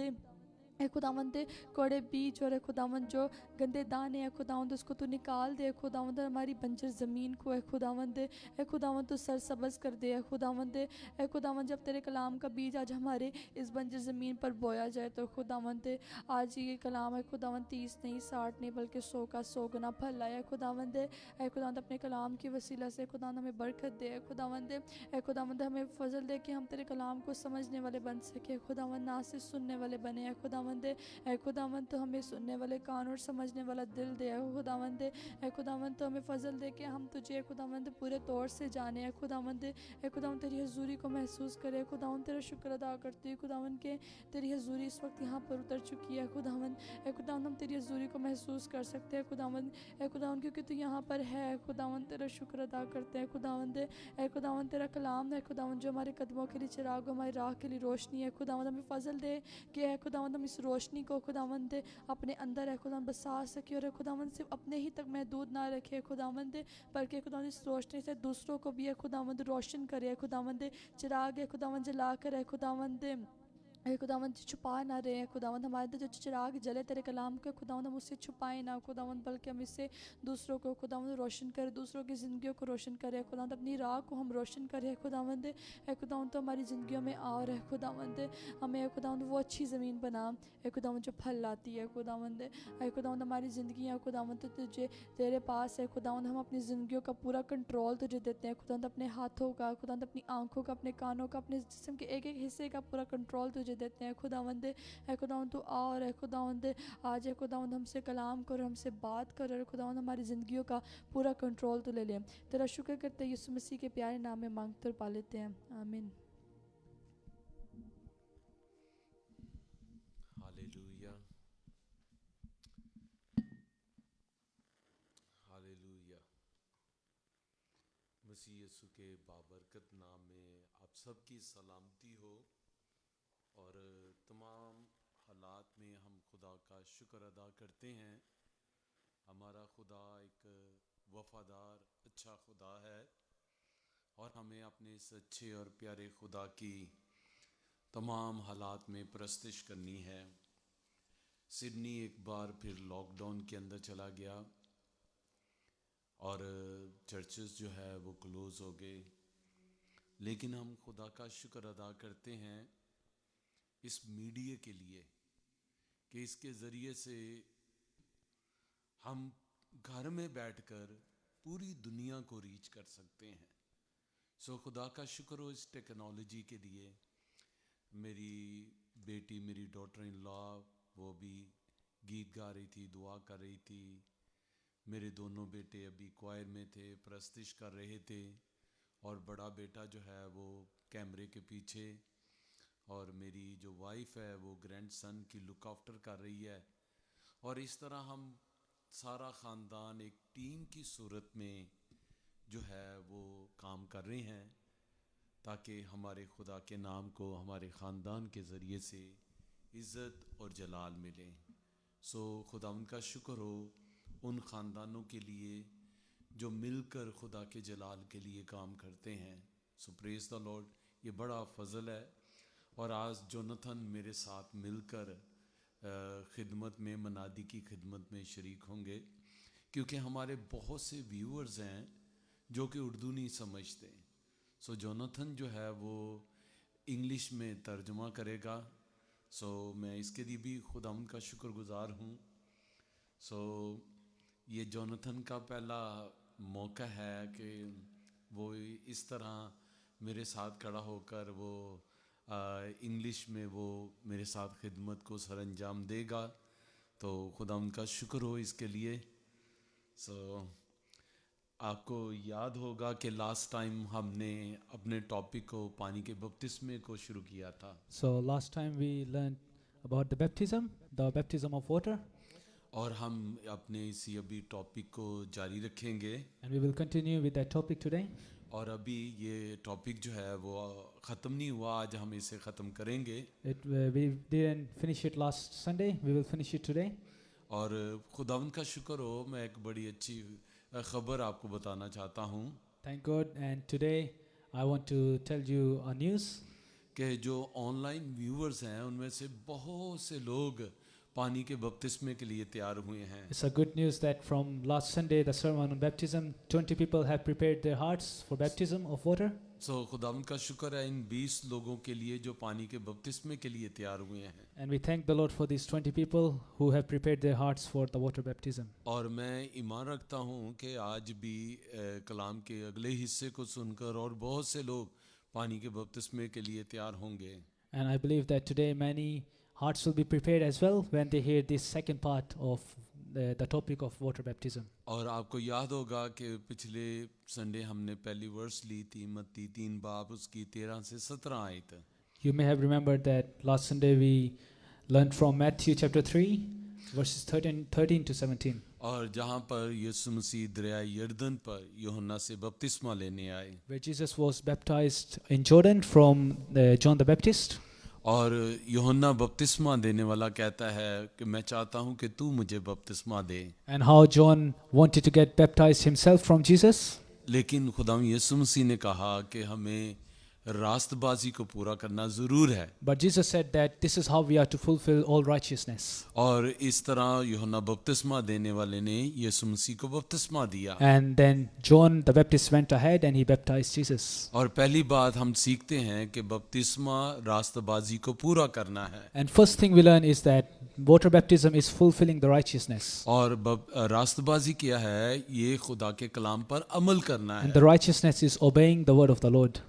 ए खुदावंद कोड़े बीज और खुदावंद जो गंदे दाने हैं खुदावंद उसको तू निकाल दे खुदावंद, हमारी बंजर ज़मीन को है खुदावंद। ए खुदावंद तू सरसब्ज़ कर दे खुदावंद। ए खुदावंद जब तेरे कलाम का बीज आज हमारे इस बंजर ज़मीन पर बोया जाए तो खुदावंद आज ये कलाम है खुदावंद 30 नहीं 60 नहीं बल्कि 100 का 100 गुना फल आया खुदावंद। ए खुदावंद अपने कलाम की वसीला से खुदावंद हमें बरकत दे खुदावंद। ए खुदावंद हमें फजल दे कि हम तेरे कलाम को समझने वाले बन सके खुदावंद, ना सिर्फ सुनने वाले बने हैं खुदावंद। ऐ खुदावंद तो हमें सुनने वाले कान और समझने वाला दिल दे खुदावंद। ऐ खुदावंद तो हमें फजल दे कि हम तुझे खुदावंद पूरे तौर से जाने हैं खुदावंद। ऐ खुदावंद तेरी हजूरी को महसूस करे खुदावंद, तेरा शुक्र अदा करती हूँ खुदावंद के तेरी हजूरी इस वक्त यहाँ पर उतर चुकी है खुदावंद। ऐ खुदावंद हम तेरी हजूरी को महसूस कर सकते हैं खुदावंद। ऐ खुदावंद क्योंकि तू यहाँ पर है खुदावंद, तेरा शुक्र अदा करते हैं खुदावंद। ऐ खुदावंद तेरा कलाम है खुदावंद जो हमारे कदमों के लिए चिराग, हमारी राह के लिए रोशनी है खुदावंद। हमें फजल दे कि है खुदावंद हम इस रोशनी को खुदावंद अपने अंदर है खुदावंद बसा सके और खुदावंद सिर्फ अपने ही तक महदूद ना रखे खुदावंद, बल्कि खुदावंद इस रोशनी से दूसरों को भी है खुदावंद रोशन करे खुदावंद। चिराग है खुदावंद जला कर है खुदावंद खुदावंद छुपा ना रहे हैं खुदावंद, हमारे अंदर जो चिराग जले तेरे कलाम के खुदावंद हम उससे छुपाए ना खुदावंद, बल्कि हम इससे दूसरों को खुदावंद रोशन करें, दूसरों की ज़िंदगियों को रोशन करें खुदावंद, अपनी राह को हम रोशन करें खुदावंद। है खुदावंद तो हमारी ज़िंदगियों में आ रहे खुदावंद, हमें खुदावंद वो अच्छी ज़मीन बना है खुदावंद जो फल लाती है खुदावंद। है खुदावंद हमारी ज़िंदगियाँ खुदावंद तो तुझे तेरे पास है खुदावंद, हम अपनी ज़िंदगियों का पूरा कंट्रोल तुझे देते हैं खुदावंद, अपने हाथों का खुदावंद, अपनी आँखों का, अपने कानों का, अपने जिस्म के एक एक हिस्से का पूरा कंट्रोल तुझे देते हैं खुदावंद। है खुदावंद तू आ और है खुदावंद आज है खुदावंद हमसे कलाम कर, हमसे बात कर और खुदावंद हमारी ज़िंदगियों का पूरा कंट्रोल तू ले ले। तेरा शुक्र करते हैं यीशु मसीह के प्यारे नाम में मांगते और पा लेते हैं, आमीन। Hallelujah hallelujah. मसीह यीशु के बाबरकत नाम में आप सबकी सलामती हो और तमाम हालात में हम खुदा का शुक्र अदा करते हैं। हमारा खुदा एक वफ़ादार अच्छा खुदा है और हमें अपने इस अच्छे और प्यारे खुदा की तमाम हालात में परस्तिश करनी है। सिडनी एक बार फिर लॉकडाउन के अंदर चला गया और चर्चेस जो है वो क्लोज़ हो गए। लेकिन हम खुदा का शुक्र अदा करते हैं इस मीडिया के लिए कि इसके ज़रिए से हम घर में बैठकर पूरी दुनिया को रीच कर सकते हैं। सो खुदा का शुक्र हो इस टेक्नोलॉजी के लिए। मेरी बेटी, मेरी डॉटर इन लॉ, वो भी गीत गा रही थी, दुआ कर रही थी। मेरे दोनों बेटे अभी क्वायर में थे, प्रस्तिश कर रहे थे, और बड़ा बेटा जो है वो कैमरे के पीछे, और मेरी जो वाइफ है वो ग्रैंडसन की लुक आफ्टर कर रही है। और इस तरह हम सारा ख़ानदान एक टीम की सूरत में जो है वो काम कर रहे हैं ताकि हमारे खुदा के नाम को हमारे ख़ानदान के ज़रिए से इज़्ज़त और जलाल मिले। सो खुदा उनका शुक्र हो उन ख़ानदानों के लिए जो मिलकर खुदा के जलाल के लिए काम करते हैं। सो प्रेज़ द लॉर्ड, ये बड़ा फ़ज़ल है। और आज जोनाथन मेरे साथ मिलकर ख़िदमत में, मनादी की ख़िदमत में शरीक होंगे, क्योंकि हमारे बहुत से व्यूअर्स हैं जो कि उर्दू नहीं समझते। सो जोनाथन जो है वो इंग्लिश में तर्जुमा करेगा। सो मैं इसके लिए भी खुदा उनका शुक्रगुज़ार हूँ। सो ये जोनाथन का पहला मौका है कि वो इस तरह मेरे साथ खड़ा होकर वो इंग्लिश में वो मेरे साथ खिदमत को सर अंजाम देगा। तो खुदा उनका शुक्र हो इसके लिए। सो आपको याद होगा कि लास्ट टाइम हमने अपने टॉपिक को पानी के बपतिस्मे को शुरू किया था। So last time we learned about the baptism of water, और हम अपने इसी अभी टॉपिक को जारी रखेंगे। and we will continue with that topic today. और अभी ये टॉपिक जो है वो ख़त्म नहीं हुआ, आज हम इसे ख़त्म करेंगे। We didn't finish it last Sunday. We will finish it today. और खुदावंद का शुक्र हो, मैं एक बड़ी अच्छी ख़बर आपको बताना चाहता हूँ Thank God. And today I want to tell you a news. कि जो ऑनलाइन व्यूअर्स हैं उनमें से बहुत से लोग पानी के बपतिस्मे के लिए तैयार हुए हैं। It's a good news that from last Sunday, the sermon on baptism, 20 people have prepared their hearts for baptism of water. सो खुदावंद का शुक्र है इन 20 लोगों के लिए जो पानी के बपतिस्मे के लिए तैयार हुए हैं। And we thank the Lord for these 20 people who have prepared their hearts for the water baptism. और मैं ईमान रखता हूँ कि आज भी कलाम के अगले हिस्से को सुनकर और बहुत से लोग पानी के बपतिस्मे के लिए तैयार होंगे। And I believe that today many hearts will be prepared as well when they hear this second part of the topic of water baptism. और आपको याद होगा कि पिछले संडे हमने पहली वर्स ली थी मत्ती 3 बाब उसकी 13 से 17 आयत। You may have remembered that last Sunday we learned from Matthew chapter 3 verses 13 to 17. और जहाँ पर यीशु मसीह दरिया यरदन पर यूहन्ना से बपतिस्मा लेने आए, Where Jesus was baptized in Jordan from John the Baptist. और यूहन्ना बपतिस्मा देने वाला कहता है कि मैं चाहता हूँ कि तू मुझे बपतिस्मा दे। And how John wanted to get baptized himself from Jesus. लेकिन खुदा यीशु मसीह ने कहा कि हमें रास्तबाजी को पूरा करना ज़रूर है। But Jesus said that this is how we are to fulfill all righteousness. और इस तरह यूहन्ना बपतिस्मा देने वाले ने यीशु मसीह को बपतिस्मा दिया। And then John the Baptist went ahead and he baptized Jesus. और पहली बात हम सीखते हैं कि बपतिस्मा रास्तबाजी को पूरा करना है। And first thing we learn is that water baptism is fulfilling the righteousness. और रास्तबाजी क्या है? ये खुदा के कलाम पर अमल करना And है। the righteousness is obeying the word of the Lord.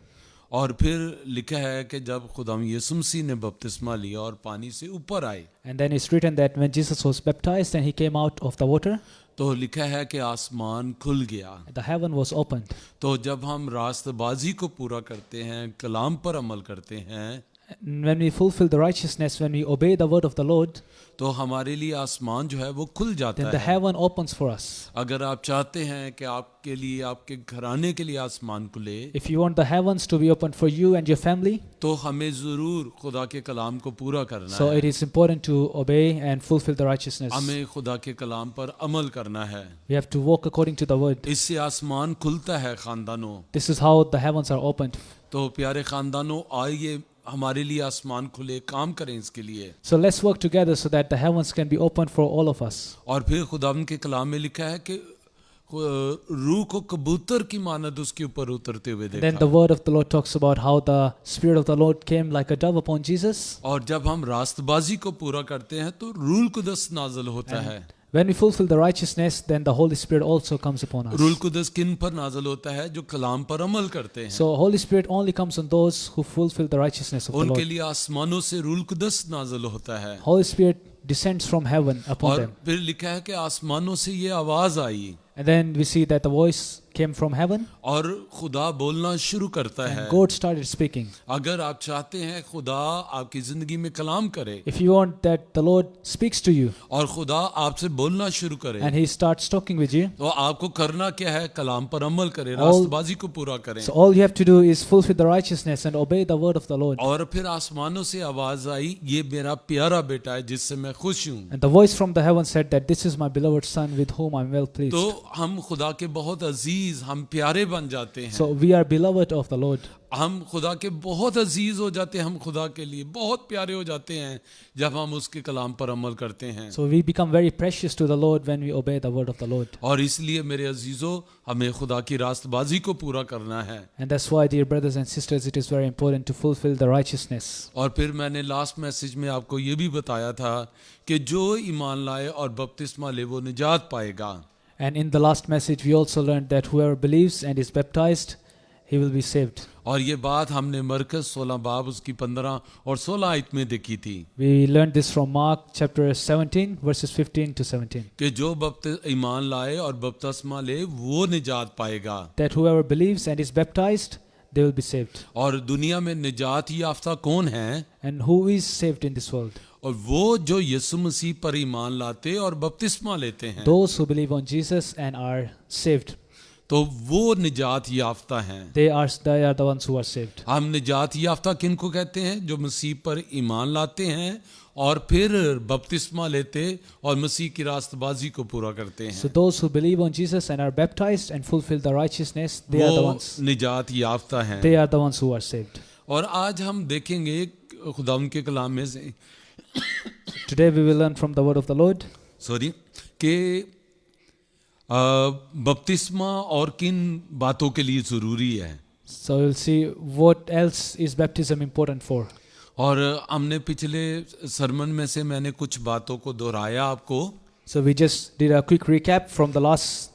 और फिर लिखा है कि जब खुदा यीशु मसीह ने बपतिस्मा लिया और पानी से ऊपर आए, And then it's written that when Jesus was baptized and he came out of the water, तो लिखा है कि आसमान खुल गया। the heaven was opened. तो जब हम रास्तबाजी को पूरा करते हैं, कलाम पर अमल करते हैं, And when we fulfill the righteousness, when we obey the word of the Lord, तो हमारे लिए आसमान जो है वो खुल जाता then the है। heaven opens for us. अगर आप चाहते हैं कि आपके लिए, आपके घराने के लिए आसमान खुले, If you want the heavens to be opened for you and your family, तो हमें ज़रूर खुदा के कलाम को पूरा करना so है। it is important to obey and fulfill the righteousness. हमें खुदा के कलाम पर अमल करना है। We have to walk according to the word. इससे आसमान खुलता है। ख़ानदानों, This is how the heavens are opened. तो प्यारे ख़ानदानों, आइए हमारे लिए आसमान खुले, काम करें इसके लिए। So let's work together so that the heavens can be opened for all of us. और फिर खुदावंद के कलाम में लिखा है कि रूह को कबूतर की मानद उसके ऊपर उतरते हुए Then the देखा। word of the Lord talks about how the Spirit of the Lord came like a dove upon Jesus. और जब हम रास्तबाजी को पूरा करते हैं तो रूह कुदस नाज़िल होता है। When we fulfill the righteousness, then the Holy Spirit also comes upon us. रूह कुदस किन पर नाज़िल होता है? जो कलाम पर अमल करते हैं। So Holy Spirit only comes on those who fulfill the righteousness of the उनके Lord. लिए आसमानों से रूह कुदस नाज़िल होता है। Holy Spirit descends from heaven upon और them. फिर लिखा है कि आसमानों से ये आवाज आई And then we see that the voice came from heaven और खुदा बोलना शुरू करता है। and God started speaking. अगर आप चाहते हैं खुदा आपकी जिंदगी में कलाम करे If you want that the Lord speaks to you और खुदा आपसे बोलना शुरू करे, and He starts talking with you, तो आपको करना क्या है? कलाम पर अमल करें, All- रास्तबाजी को पूरा करें। so all you have to do is fulfill the righteousness and obey the word of the Lord. और फिर आसमानों से आवाज आई, ये मेरा प्यारा बेटा है जिससे मैं खुश हूँ। And the voice from the heaven said that this is my beloved son with whom I am well pleased. तो हम खुदा के बहुत अजीज, हम प्यारे बन जाते हैं। So we are beloved of the Lord. हम खुदा के बहुत अजीज हो जाते हैं, हम खुदा के लिए बहुत प्यारे हो जाते हैं जब हम उसके कलाम पर अमल करते हैं। So we become very precious to the Lord when we obey the word of the Lord. और इसलिए मेरे अजीजों, हमें खुदा की रास्तबाजी को पूरा करना है। And that's why, dear brothers and sisters, it is very important to fulfill the righteousness. और फिर मैंने लास्ट मैसेज में आपको ये भी बताया था कि जो ईमान लाए और बपतिस्मा ले वो निजात पाएगा। And in the last message, we also learned that whoever believes and is baptized, he will be saved. और ये बात हमने मरकज़ 16 बाब उसकी 15 और 16 आयत में देखी थी We learned this from Mark chapter 17, verses 15 to 17. कि जो ईमान लाए और बपतिस्मा ले वो निजात पाएगा। That whoever believes and is baptized, they will be saved. और दुनिया में निजात याफ्ता कौन है? And who is saved in this world? और वो जो यीशु मसीह पर ईमान लाते और बपतिस्मा लेते हैं, Those who believe on Jesus and are saved. तो वो निजात याफ्ता हैं। They are the ones who are saved. हम निजात याफ्ता किनको कहते हैं? जो मसीह पर ईमान लाते हैं और फिर बपतिस्मा लेते और मसीह की रास्तबाजी को पूरा करते हैं। So those who believe on Jesus and are baptized and fulfill the righteousness, they are the वो ones. निजात याफ्ता हैं। They are the ones who are saved. और आज हम देखेंगे खुदावंद के कलाम में से Today we will learn from the word of the Lord कि बपतिस्मा और किन बातों के लिए ज़रूरी है। So we'll see what else is baptism important for. और हमने पिछले सरमन में से मैंने कुछ बातों को दोहराया आपको, So we just did a quick recap from the last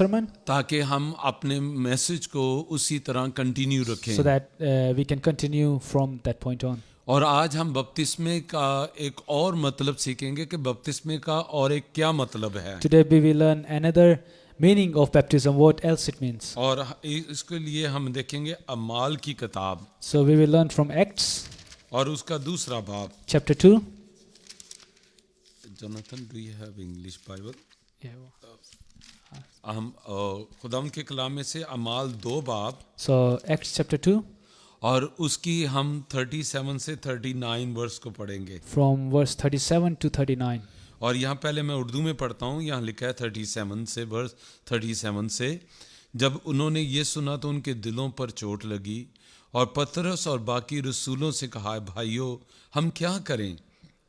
sermon ताकि हम अपने मैसेज को उसी तरह कंटिन्यू so रखें। that we can continue from that point on. और आज हम बपतिस्मे का एक और मतलब सीखेंगे कि बपतिस्मे का और एक क्या मतलब है। Today we will learn another meaning of baptism, what else it means. और इसके लिए हम देखेंगे अमाल की किताब So we will learn from Acts और उसका दूसरा बाब। chapter 2. Jonathan, do you have English Bible? हम खुदावंद के कलाम में से अमाल 2 बाब So Acts chapter 2 और उसकी हम 37 से 39 वर्स को पढ़ेंगे। from verse 37 to 39. और यहाँ पहले मैं उर्दू में पढ़ता हूँ। यहाँ लिखा है 37 से, वर्स 37 से, जब उन्होंने ये सुना तो उनके दिलों पर चोट लगी और पतरस और बाकी रसूलों से कहा, भाइयों हम क्या करें?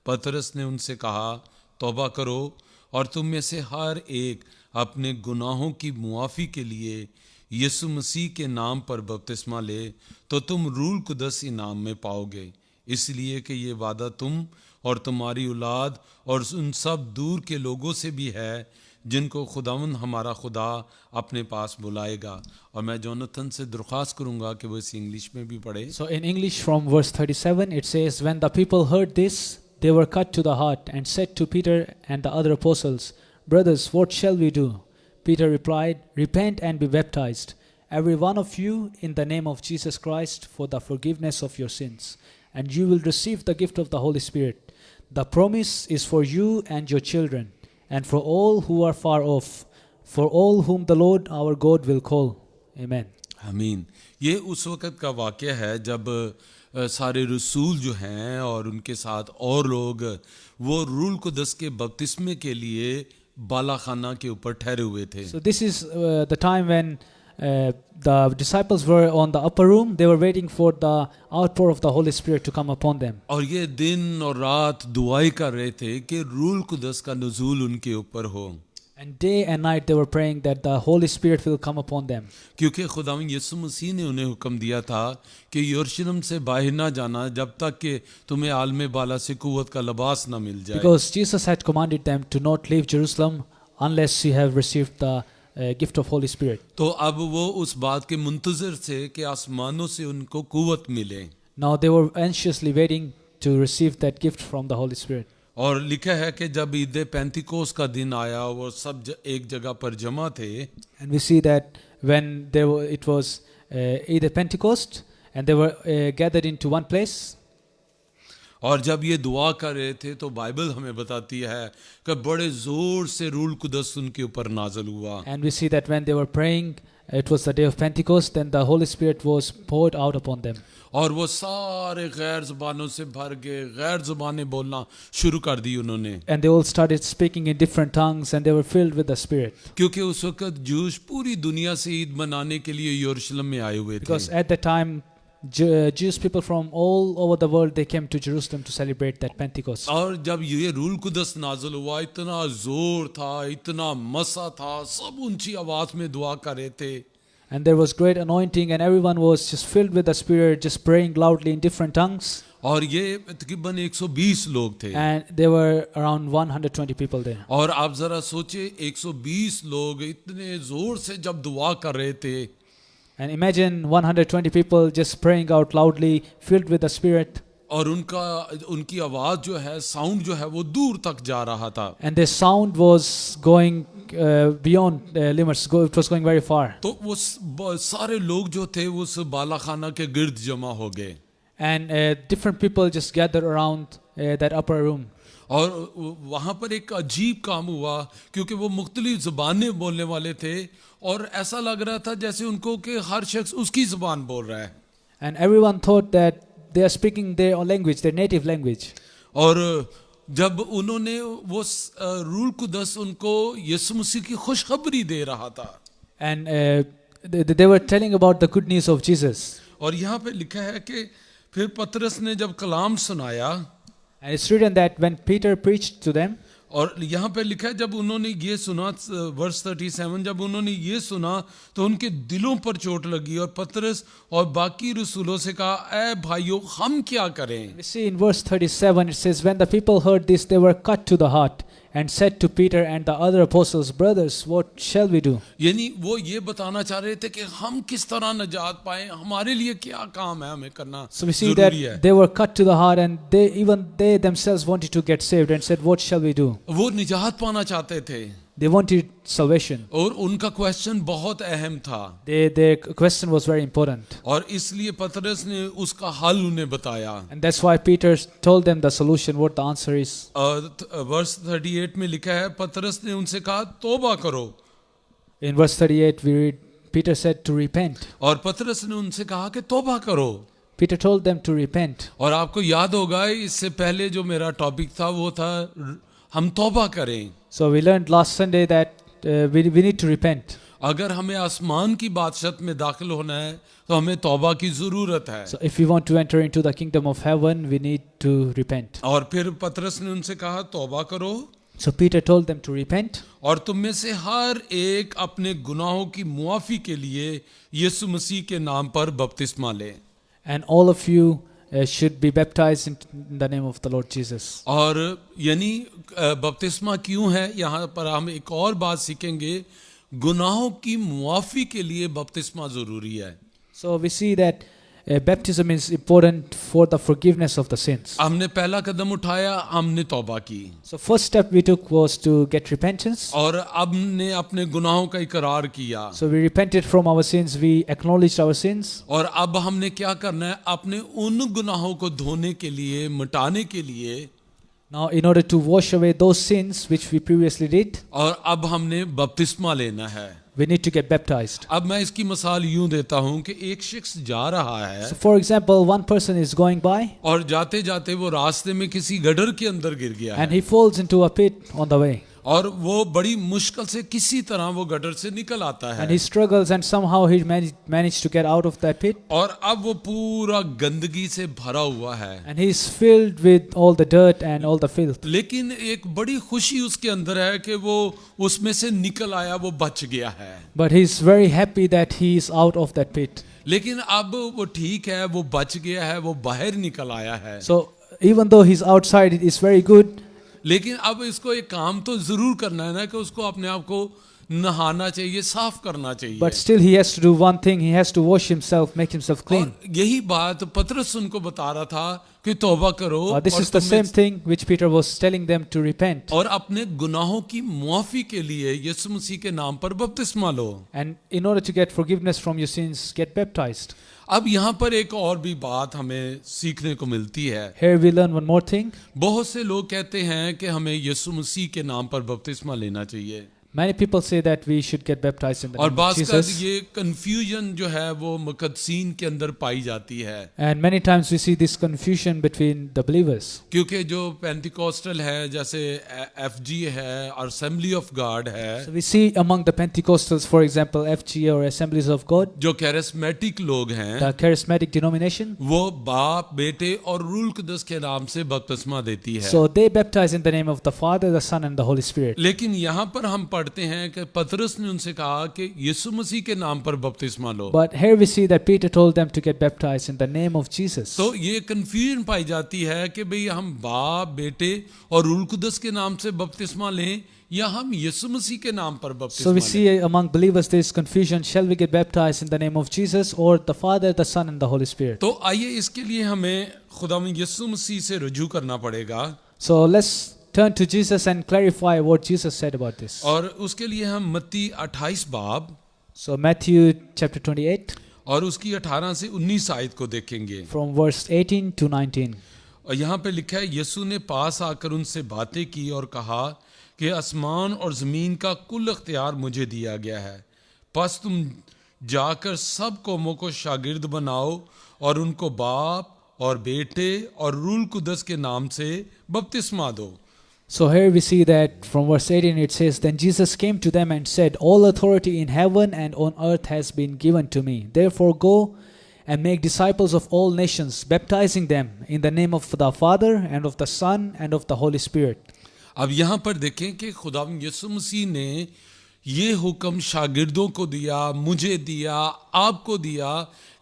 पतरस ने उनसे कहा, तौबा करो और तुम में से हर एक अपने गुनाहों की मुआफ़ी के लिए यीशु मसीह के नाम पर बपतिस्मा ले, तो तुम रूह कुदस इनाम में पाओगे। इसलिए कि ये वादा तुम और तुम्हारी औलाद और उन सब दूर के लोगों से भी है जिनको खुदावंद हमारा खुदा अपने पास बुलाएगा। और मैं जोनाथन से दरख्वास्त करूँगा कि वो इसे इंग्लिश में भी पढ़े। So in English from verse 37 it says, when the people heard this, they were cut to the heart and said to Peter and the other apostles, brothers, what shall we do? Peter replied, repent and be baptized, every one of you, in the name of Jesus Christ, for the forgiveness of your sins, and you will receive the gift of the Holy Spirit. The promise is for you and your children, and for all who are far off, for all whom the Lord our God will call. Amen. आमीन। ये उस वक़्त का वाक़या है जब सारे रसूल जो हैं और उनके साथ और लोग वो रूह कुदस के बपतिस्मे के लिए बालाखाना के ऊपर ठहरे हुए थे। So this is the time when the disciples were on the upper room. They were waiting for the outpour of the Holy Spirit to come upon them. और ये दिन और रात दुआई कर रहे थे कि रूल कुदस का नुज़ूल उनके ऊपर हो, And day and night they were praying that the Holy Spirit will come upon them. क्योंकि खुदावंद यीशु मसीह ने उन्हें हुक्म दिया था कि यरूशलेम से बाहर ना जाना जब तक कि तुम्हें आलमे बाला से कुव्वत का लिबास ना मिल जाए. Because Jesus had commanded them to not leave Jerusalem unless you have received the gift of Holy Spirit. तो अब वो उस बात के मुंतज़िर थे कि आसमानों से उनको कुव्वत मिले. Now they were anxiously waiting to receive that gift from the Holy Spirit. और लिखा है कि जब ईद पेंतिकोस का दिन आया वो सब एक जगह पर जमा थे. And we see that when it was Eid Pentecost and they were gathered into one place. और जब ये दुआ कर रहे थे तो बाइबल हमें बताती है कि बड़े जोर से रूल कुदस उनके ऊपर नाज़िल हुआ. And we see that when they were praying, it was the day of Pentecost, then the Holy Spirit was poured out upon them. और वो सारे गैर ज़ुबानों से भर गए, गैर ज़ुबानें बोलना शुरू कर दी उन्होंने. And they all started speaking in different tongues and they were filled with the Spirit. क्योंकि उस वक्त जूश पूरी दुनिया से ईद मनाने के लिए यरूशलेम में आए हुए थे. Because at that time, Jewish people from all over the world, they came to Jerusalem to celebrate that Pentecost. और जब ये रूल कुदस नाज़िल हुआ, इतना जोर था, इतना मसा था, सब ऊंची आवाज़ में दुआ कर रहे थे. And there was great anointing and everyone was just filled with the Spirit, just praying loudly in different tongues. और ये तकरीबन 120 लोग थे. And there were around 120 people there. और आप ज़रा सोचे 120 लोग इतने ज़ोर से जब दुआ कर रहे थे. And imagine 120 people just praying out loudly, filled with the Spirit. और उनकी आवाज़ जो है, साउंड जो है वो दूर तक जा रहा था. And their sound was going beyond limits. It was going very far. तो वो सारे लोग जो थे उस बालाखाना के गिर्द जमा हो गए. And different people just gathered around that upper room. और वहाँ पर एक अजीब काम हुआ क्योंकि वो मुख्तलिफ ज़ुबानें बोलने वाले थे और ऐसा लग रहा था जैसे उनको कि हर शख्स उसकी ज़ुबान बोल रहा है. And everyone thought that they are speaking their own language, their native language. और जब उन्होंने वो रूल कुदस उनको यीशु मसीह की खुशखबरी दे रहा था. And they were telling about the good news of Jesus. और यहाँ पे लिखा है कि फिर पतरस ने जब कलाम सुनाया. And it's written that when Peter preached to them, और यहाँ पे लिखा है जब उन्होंने ये सुना, वर्स 37, जब उन्होंने ये सुना तो उनके दिलों पर चोट लगी और पतरस और बाकी रसूलों से कहा, ऐ भाइयों हम क्या करें. we see in verse 37 it says, when the people heard this, they were cut to the heart and said to Peter and the other apostles, brothers, what shall we do? यानी वो ये बताना चाह रहे थे कि हम किस तरह नजात पाएं, हमारे लिए क्या काम है हमें करना So we see that जरूरी है. they were cut to the heart and they themselves wanted to get saved and said, what shall we do? वो निजात पाना चाहते थे. They wanted salvation. और उनका क्वेश्चन बहुत अहम था. Their question was very important. और इसलिए पतरस ने उसका हल उन्हें बताया. And that's why Peter told them the solution, what the answer is. वर्स 38 में लिखा है, पतरस ने उनसे कहा तौबा करो. In verse 38 we read, Peter said to repent. और पतरस ने उनसे कहा कि तौबा करो. Peter told them to repent. और आपको याद होगा इससे पहले जो मेरा टॉपिक था वो था हम तौबा करें. So we learned last Sunday that we need to repent. अगर हमें आसमान की बादशाहत में दाखिल होना है तो हमें तौबा की ज़रूरत है. So if we want to enter into the kingdom of heaven, we need to repent. और फिर पतरस ने उनसे कहा तौबा करो. So Peter told them to repent. और तुम में से हर एक अपने गुनाहों की मुआफ़ी के लिए यीशु मसीह के नाम पर बपतिस्मा ले. And all of you should be baptized in the name of the Lord Jesus. और यानी बपतिस्मा क्यों है, यहाँ पर हम एक और बात सीखेंगे. गुनाहों की मुआफ़ी के लिए बपतिस्मा ज़रूरी है. So we see that baptism is important for the forgiveness of the sins. हमने पहला कदम उठाया, हमने तौबा की. So first step we took was to get repentance. और अब हमने अपने गुनाहों का इकरार किया. So we repented from our sins, we acknowledged our sins. और अब हमने क्या करना है, अपने उन गुनाहों को धोने के लिए, मिटाने के लिए. Now in order to wash away those sins which we previously did, और अब हमने बपतिस्मा लेना है. we need to get baptized. अब मैं इसकी मिसाल यूं देता हूं कि एक शख्स जा रहा है So for example, one person is going by और जाते जाते वो रास्ते में किसी गड्ढर के अंदर गिर गया and है. he falls into a pit on the way. और वो बड़ी मुश्किल से किसी तरह वो गटर से निकल आता And है he struggles, and somehow he managed to get out of that pit. और अब वो पूरा गंदगी से भरा हुआ है, And he is filled with all the dirt and all the filth. लेकिन एक बड़ी खुशी उसके अंदर है कि वो उसमें से निकल आया, वो बच गया है। But he is very happy that he is out of that pit. लेकिन अब वो ठीक है, वो बच गया है, वो बाहर निकल आया है। So even though he's outside, it is very good. लेकिन अब इसको एक काम तो जरूर करना है ना कि उसको अपने आप को नहाना चाहिए, साफ करना चाहिए। But still he has to do one thing. He has to wash himself, make himself clean. और यही बात पतरस उनको बता रहा था कि तौबा करो This और is the तुम same thing which Peter was telling them to repent. और अपने गुनाहों की मुआफी के लिए यीशु मसीह के नाम पर बपतिस्मा लो। And in order to get forgiveness from your sins, get baptized. अब यहाँ पर एक और भी बात हमें सीखने को मिलती है। Here we learn one more thing. बहुत से लोग कहते हैं कि हमें यीशु मसीह के नाम पर बपतिस्मा लेना चाहिए, Many people say that we should get baptized in the और name of बात का Jesus. ये कंफ्यूजन जो है वो मुकद्दसीन के अंदर पाई जाती है, And many times we see this confusion between the believers. क्योंकि जो पेंटिकोस्टल है, जैसे FG है और असेंबली ऑफ गॉड है, So we see among the Pentecostals, for example, FG or Assemblies of God, जो कैरिस्मेटिक लोग हैं, the charismatic denomination. वो बाप, बेटे और रूल कुदस के नाम से बपतिस्मा देती है। So they baptize in the name of the Father, the Son, and the Holy Spirit. लेकिन यहाँ पर हम पढ़ते हैं कि पतरस ने उनसे कहा कि यीशु मसीह के नाम पर बपतिस्मा लो। But here we see that Peter told them to get baptized in the name of Jesus. तो ये कंफ्यूजन पाई जाती है कि भाई हम बाप, बेटे और रूल कुदस के नाम से बपतिस्मा लें या हम यीशु मसीह के नाम पर So बपतिस्मा we लें। see among believers there is confusion. Shall we get baptized in the name of Jesus or the Father, the Son, and the Holy Spirit? तो आइए इसके लिए हमें खुदावंद यीशु मसीह से रुजू करना पड़ेगा, So let's turn to Jesus and clarify what Jesus said about this. और उसके लिए हम मत्ती 28 बाब So Matthew chapter 28 और उसकी 18 से 19 आयत को देखेंगे। from verse 18 to 19. और यहाँ पे लिखा है, यीशु ने पास आकर उनसे बातें की और कहा कि आसमान और ज़मीन का कुल अख्तियार मुझे दिया गया है, बस तुम जाकर सब कौमों को शागिर्द बनाओ और उनको बाप और बेटे और रूल कुदस के नाम से बपतिस्मा दो। So here we see that from verse 18 it says, Then Jesus came to them and said, All authority in heaven and on earth has been given to me. Therefore go and make disciples of all nations, baptizing them in the name of the Father and of the Son and of the Holy Spirit. अब यहाँ पर देखें कि खुदावंद यीशु मसीह ने ये हुक्म शागिर्दों को दिया, मुझे दिया, आपको दिया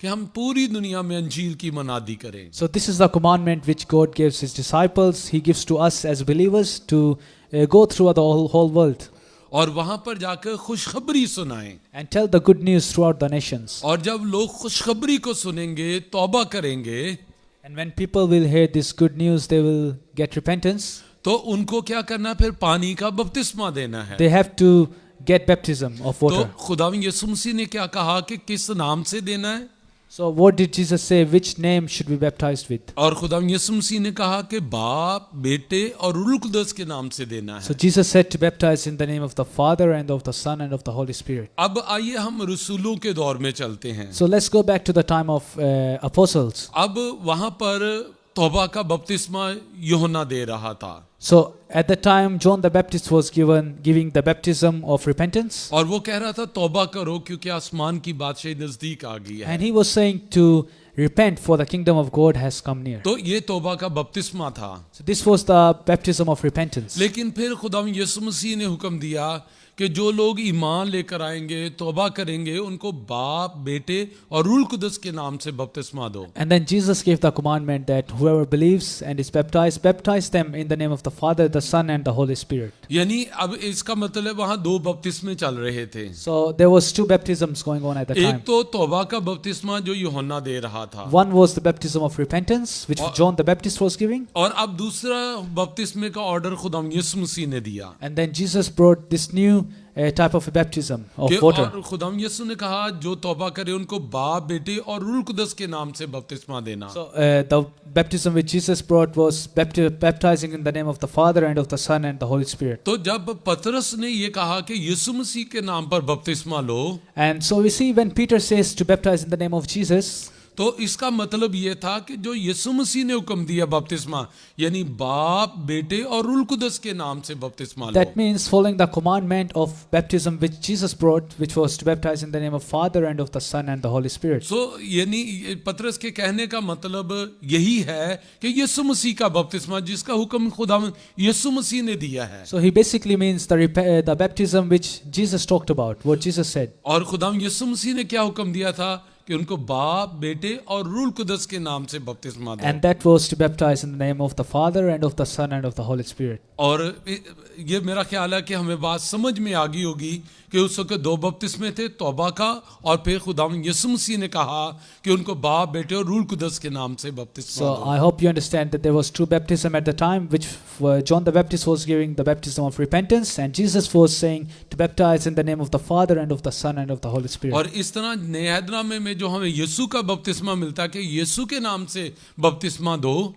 कि हम पूरी दुनिया में अंजील की मनादी करें। So this is the commandment which God gives his disciples. He gives to us as believers to go through the whole world और वहां पर जाकर खुशखबरी सुनाएं। and tell the good news throughout the nations. और जब लोग खुशखबरी को सुनेंगे, तौबा करेंगे, And when people will hear this good news, they will get repentance. तो उनको क्या करना है? फिर पानी का बपतिस्मा देना है। They have to get baptism of तो water. खुदावंद यीशु मसीह ने क्या कहा कि किस नाम से देना है? So what did Jesus say? Which name should we baptized with? और खुदावंद यीशु मसीह ने कहा कि बाप, बेटे और रूह कुदस के नाम से देना So है। Jesus said to baptize in the name of the Father and of the Son and of the Holy Spirit. अब आइए हम रसूलों के दौर में चलते हैं। So let's go back to the time of apostles. अब वहां पर तौबा का बपतिस्मा यूहन्ना दे रहा था So at the time John the Baptist was giving the baptism of repentance, और वो कह रहा था तौबा करो क्योंकि आसमान की बादशाही नजदीक आ गई है। and he was saying to repent for the kingdom of God has come near. तो ये तौबा का बपतिस्मा था। So this was the baptism of repentance. लेकिन फिर खुदावंद यीशु मसीह ने हुक्म दिया कि जो लोग ईमान लेकर आएंगे, तौबा करेंगे, उनको बाप, बेटे और रूह कुदस के नाम से बपतिस्मा दो। And then Jesus gave the commandment that whoever believes and is baptized, baptize them in the name of the Father, the Son and the Holy Spirit. यानी अब इसका मतलब वहां दो बपतिस्मे चल रहे थे। So there was two baptisms going on at the time. एक तो तौबा का बपतिस्मा जो यूहन्ना दे रहा था, One was the baptism of repentance, which John the Baptist was giving. और अब दूसरा बपतिस्मे का ऑर्डर खुदावंद यीशु मसीह ने दिया And then Jesus brought this new type of a baptism of कि water. और खुदावंद यीशु ने कहा जो तौबा करे उनको बाप, बेटे और रूह कुदस के नाम से बपतिस्मा देना। So the baptism which Jesus brought was baptizing in the name of the Father and of the Son and the Holy Spirit. तो जब पतरस ने ये कहा कि यीशु मसीह के नाम पर बपतिस्मा लो, And so we see when Peter says to baptize in the name of Jesus, तो इसका मतलब ये था कि जो यीशु मसीह ने हुक्म दिया बपतिस्मा, यानी बाप, बेटे और रूह कुदस के नाम से बपतिस्मा लो। That means following the commandment of baptism which Jesus brought, which was to baptize in the name of Father and of the Son and the Holy Spirit. सो यानी पतरस के कहने का मतलब यही है कि यीशु मसीह का बपतिस्मा जिसका हुक्म खुदा यीशु मसीह ने दिया है, So he basically means the baptism which Jesus talked about, what Jesus said. और खुदा यीशु मसीह ने क्या हुक्म दिया था कि उनको बाप, बेटे और रूह कुदस के नाम से बपतिस्मा दो। And that was to baptize in the name of the Father and of the Son and of the Holy Spirit. और ये मेरा ख्याल है कि हमें बात समझ में आ गई होगी कि उस वक्त दो बपतिस्मे थे, तौबा का और फिर खुदा यीशु मसीह ने कहा कि उनको बाप, बेटे और रूह कुदस के नाम से बपतिस्मा So दो। I hope you understand that there was two baptism at the time, which John the Baptist was giving the baptism of repentance, and Jesus was saying to baptize in the name of the Father and of the Son and of the Holy Spirit. और इस तरह नए अहदनामे में जो हमें यीशु का बपतिस्मा मिलता है कि यीशु के नाम से बपतिस्मा दो,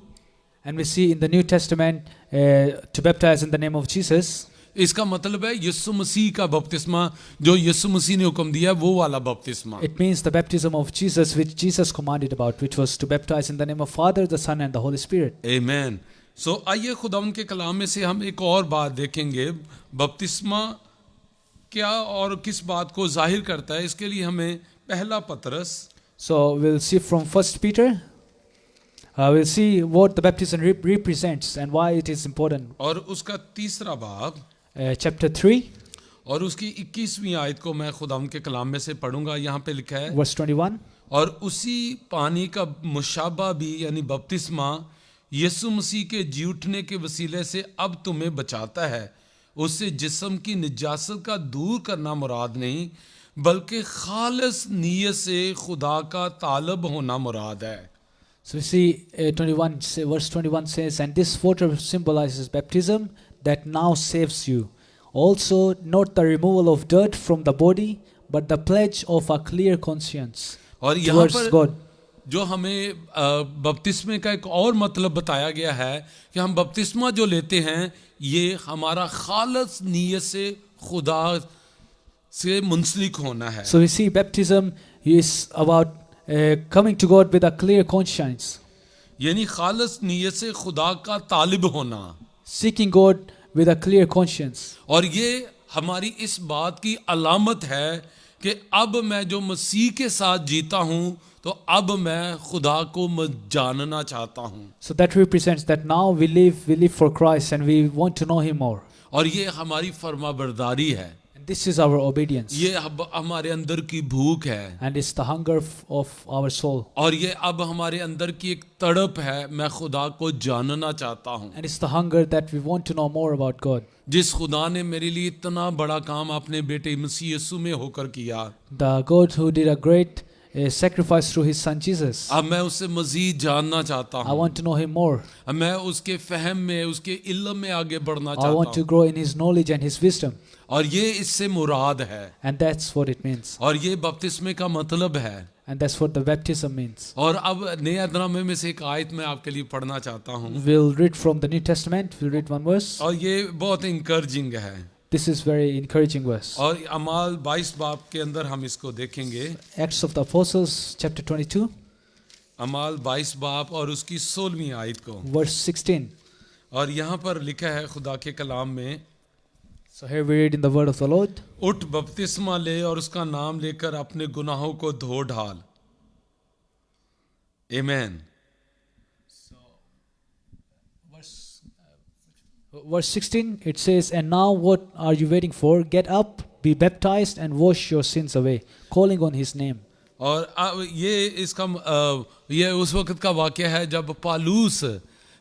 And we see in the New Testament to baptize in the name of Jesus. इसका मतलब है यीशु मसीह का बपतिस्मा जो यीशु मसीह ने हुक्म दिया वो वाला बपतिस्मा। It means the baptism of Jesus which Jesus commanded about, which was to baptize in the name of Father, the Son and the Holy Spirit. आमीन। सो आइए खुदावंद के कलाम में से हम एक और बात देखेंगे, बपतिस्मा क्या और किस बात को जाहिर करता है। इसके लिए हमें पहला पतरस So we'll see from 1 Peter. We'll see what the baptism represents and why it is important. और उसका तीसरा बाब Chapter 3, और उसकी 21वीं आयत को मैं खुदावंद के कलाम में से पढ़ूंगा। यहाँ पे लिखा है, verse 21. और उसी पानी का मुशाबा भी यानी बपतिस्मा यीशु मसीह के जी उठने के वसीले से अब तुम्हें बचाता है। उससे जिस्म की निजासत का दूर करना मुराद नहीं, बल्कि खालिस नीयत से खुदा का तालब होना मुराद है। So we see verse 21 says, and this water symbolizes baptism that now saves you. Also, not the removal of dirt from the body, but the pledge of a clear conscience और यहाँ towards पर God. जो हमें बपतिस्मे का एक और मतलब बताया गया है कि हम बपतिस्मा जो लेते हैं ये हमारा खालिस नीयत से खुदा से मुंसलिक होना है। So we see baptism is about coming to God with a clear conscience, यानी खालिस नीयत से खुदा का तालिब होना। seeking God with a clear conscience. और ये हमारी इस बात की अलामत है कि अब मैं जो मसीह के साथ जीता हूँ तो अब मैं खुदा को जानना चाहता हूँ। So that represents that now we live for Christ and we want to know Him more. और ये हमारी फरमाबरदारी है, And this is our obedience. ये हमारे अंदर की भूख है, And it's the hunger of our soul. और ये अब हमारे अंदर की एक तड़प है, मैं खुदा को जानना चाहता हूँ। And it's the hunger that we want to know more about God. जिस खुदा ने मेरे लिए इतना बड़ा काम अपने बेटे मसीह यीशु में होकर किया, The God who did a great sacrifice through His Son Jesus. अब मैं उससे मजीद जानना चाहता I हूँ। want to know Him more. अब मैं उसके फहम में, उसके इल्म में आगे बढ़ना I चाहता want to हूँ, grow in His knowledge and His wisdom. और ये इससे मुराद है, And that's what it means. और ये बपतिस्मे का मतलब है। And that's what the baptism means. और अब नए अदनामे में से एक आयत मैं आपके लिए पढ़ना चाहता हूँ, We'll read from the New Testament. We'll read one verse. और ये बहुत इंकरेजिंग है। This is very encouraging verse. और अमाल 22 बाब के अंदर हम इसको देखेंगे। Acts of the Apostles, chapter 22, अमाल 22 बाब और उसकी 16वीं आयत को, verse 16. और यहाँ पर लिखा है खुदा के कलाम में, So here we read in the word of the Lord. उठ बपतिस्मा ले और उसका नाम लेकर अपने गुनाहों को धो ढाल। आमीन। Verse 16, it says, and now what are you waiting for? Get up, be baptized, and wash your sins away, calling on His name. और अब ये उस वक्त का वाक़या है जब पालूस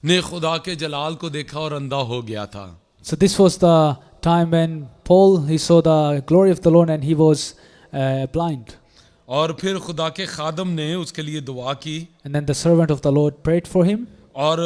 ने खुदा के जलाल को देखा और अंधा हो गया था। So this was the time when Paul, he saw the glory of the Lord and he was blind. और फिर खुदा के खादम ने उसके लिए दुआ की, And then the servant of the Lord prayed for him, और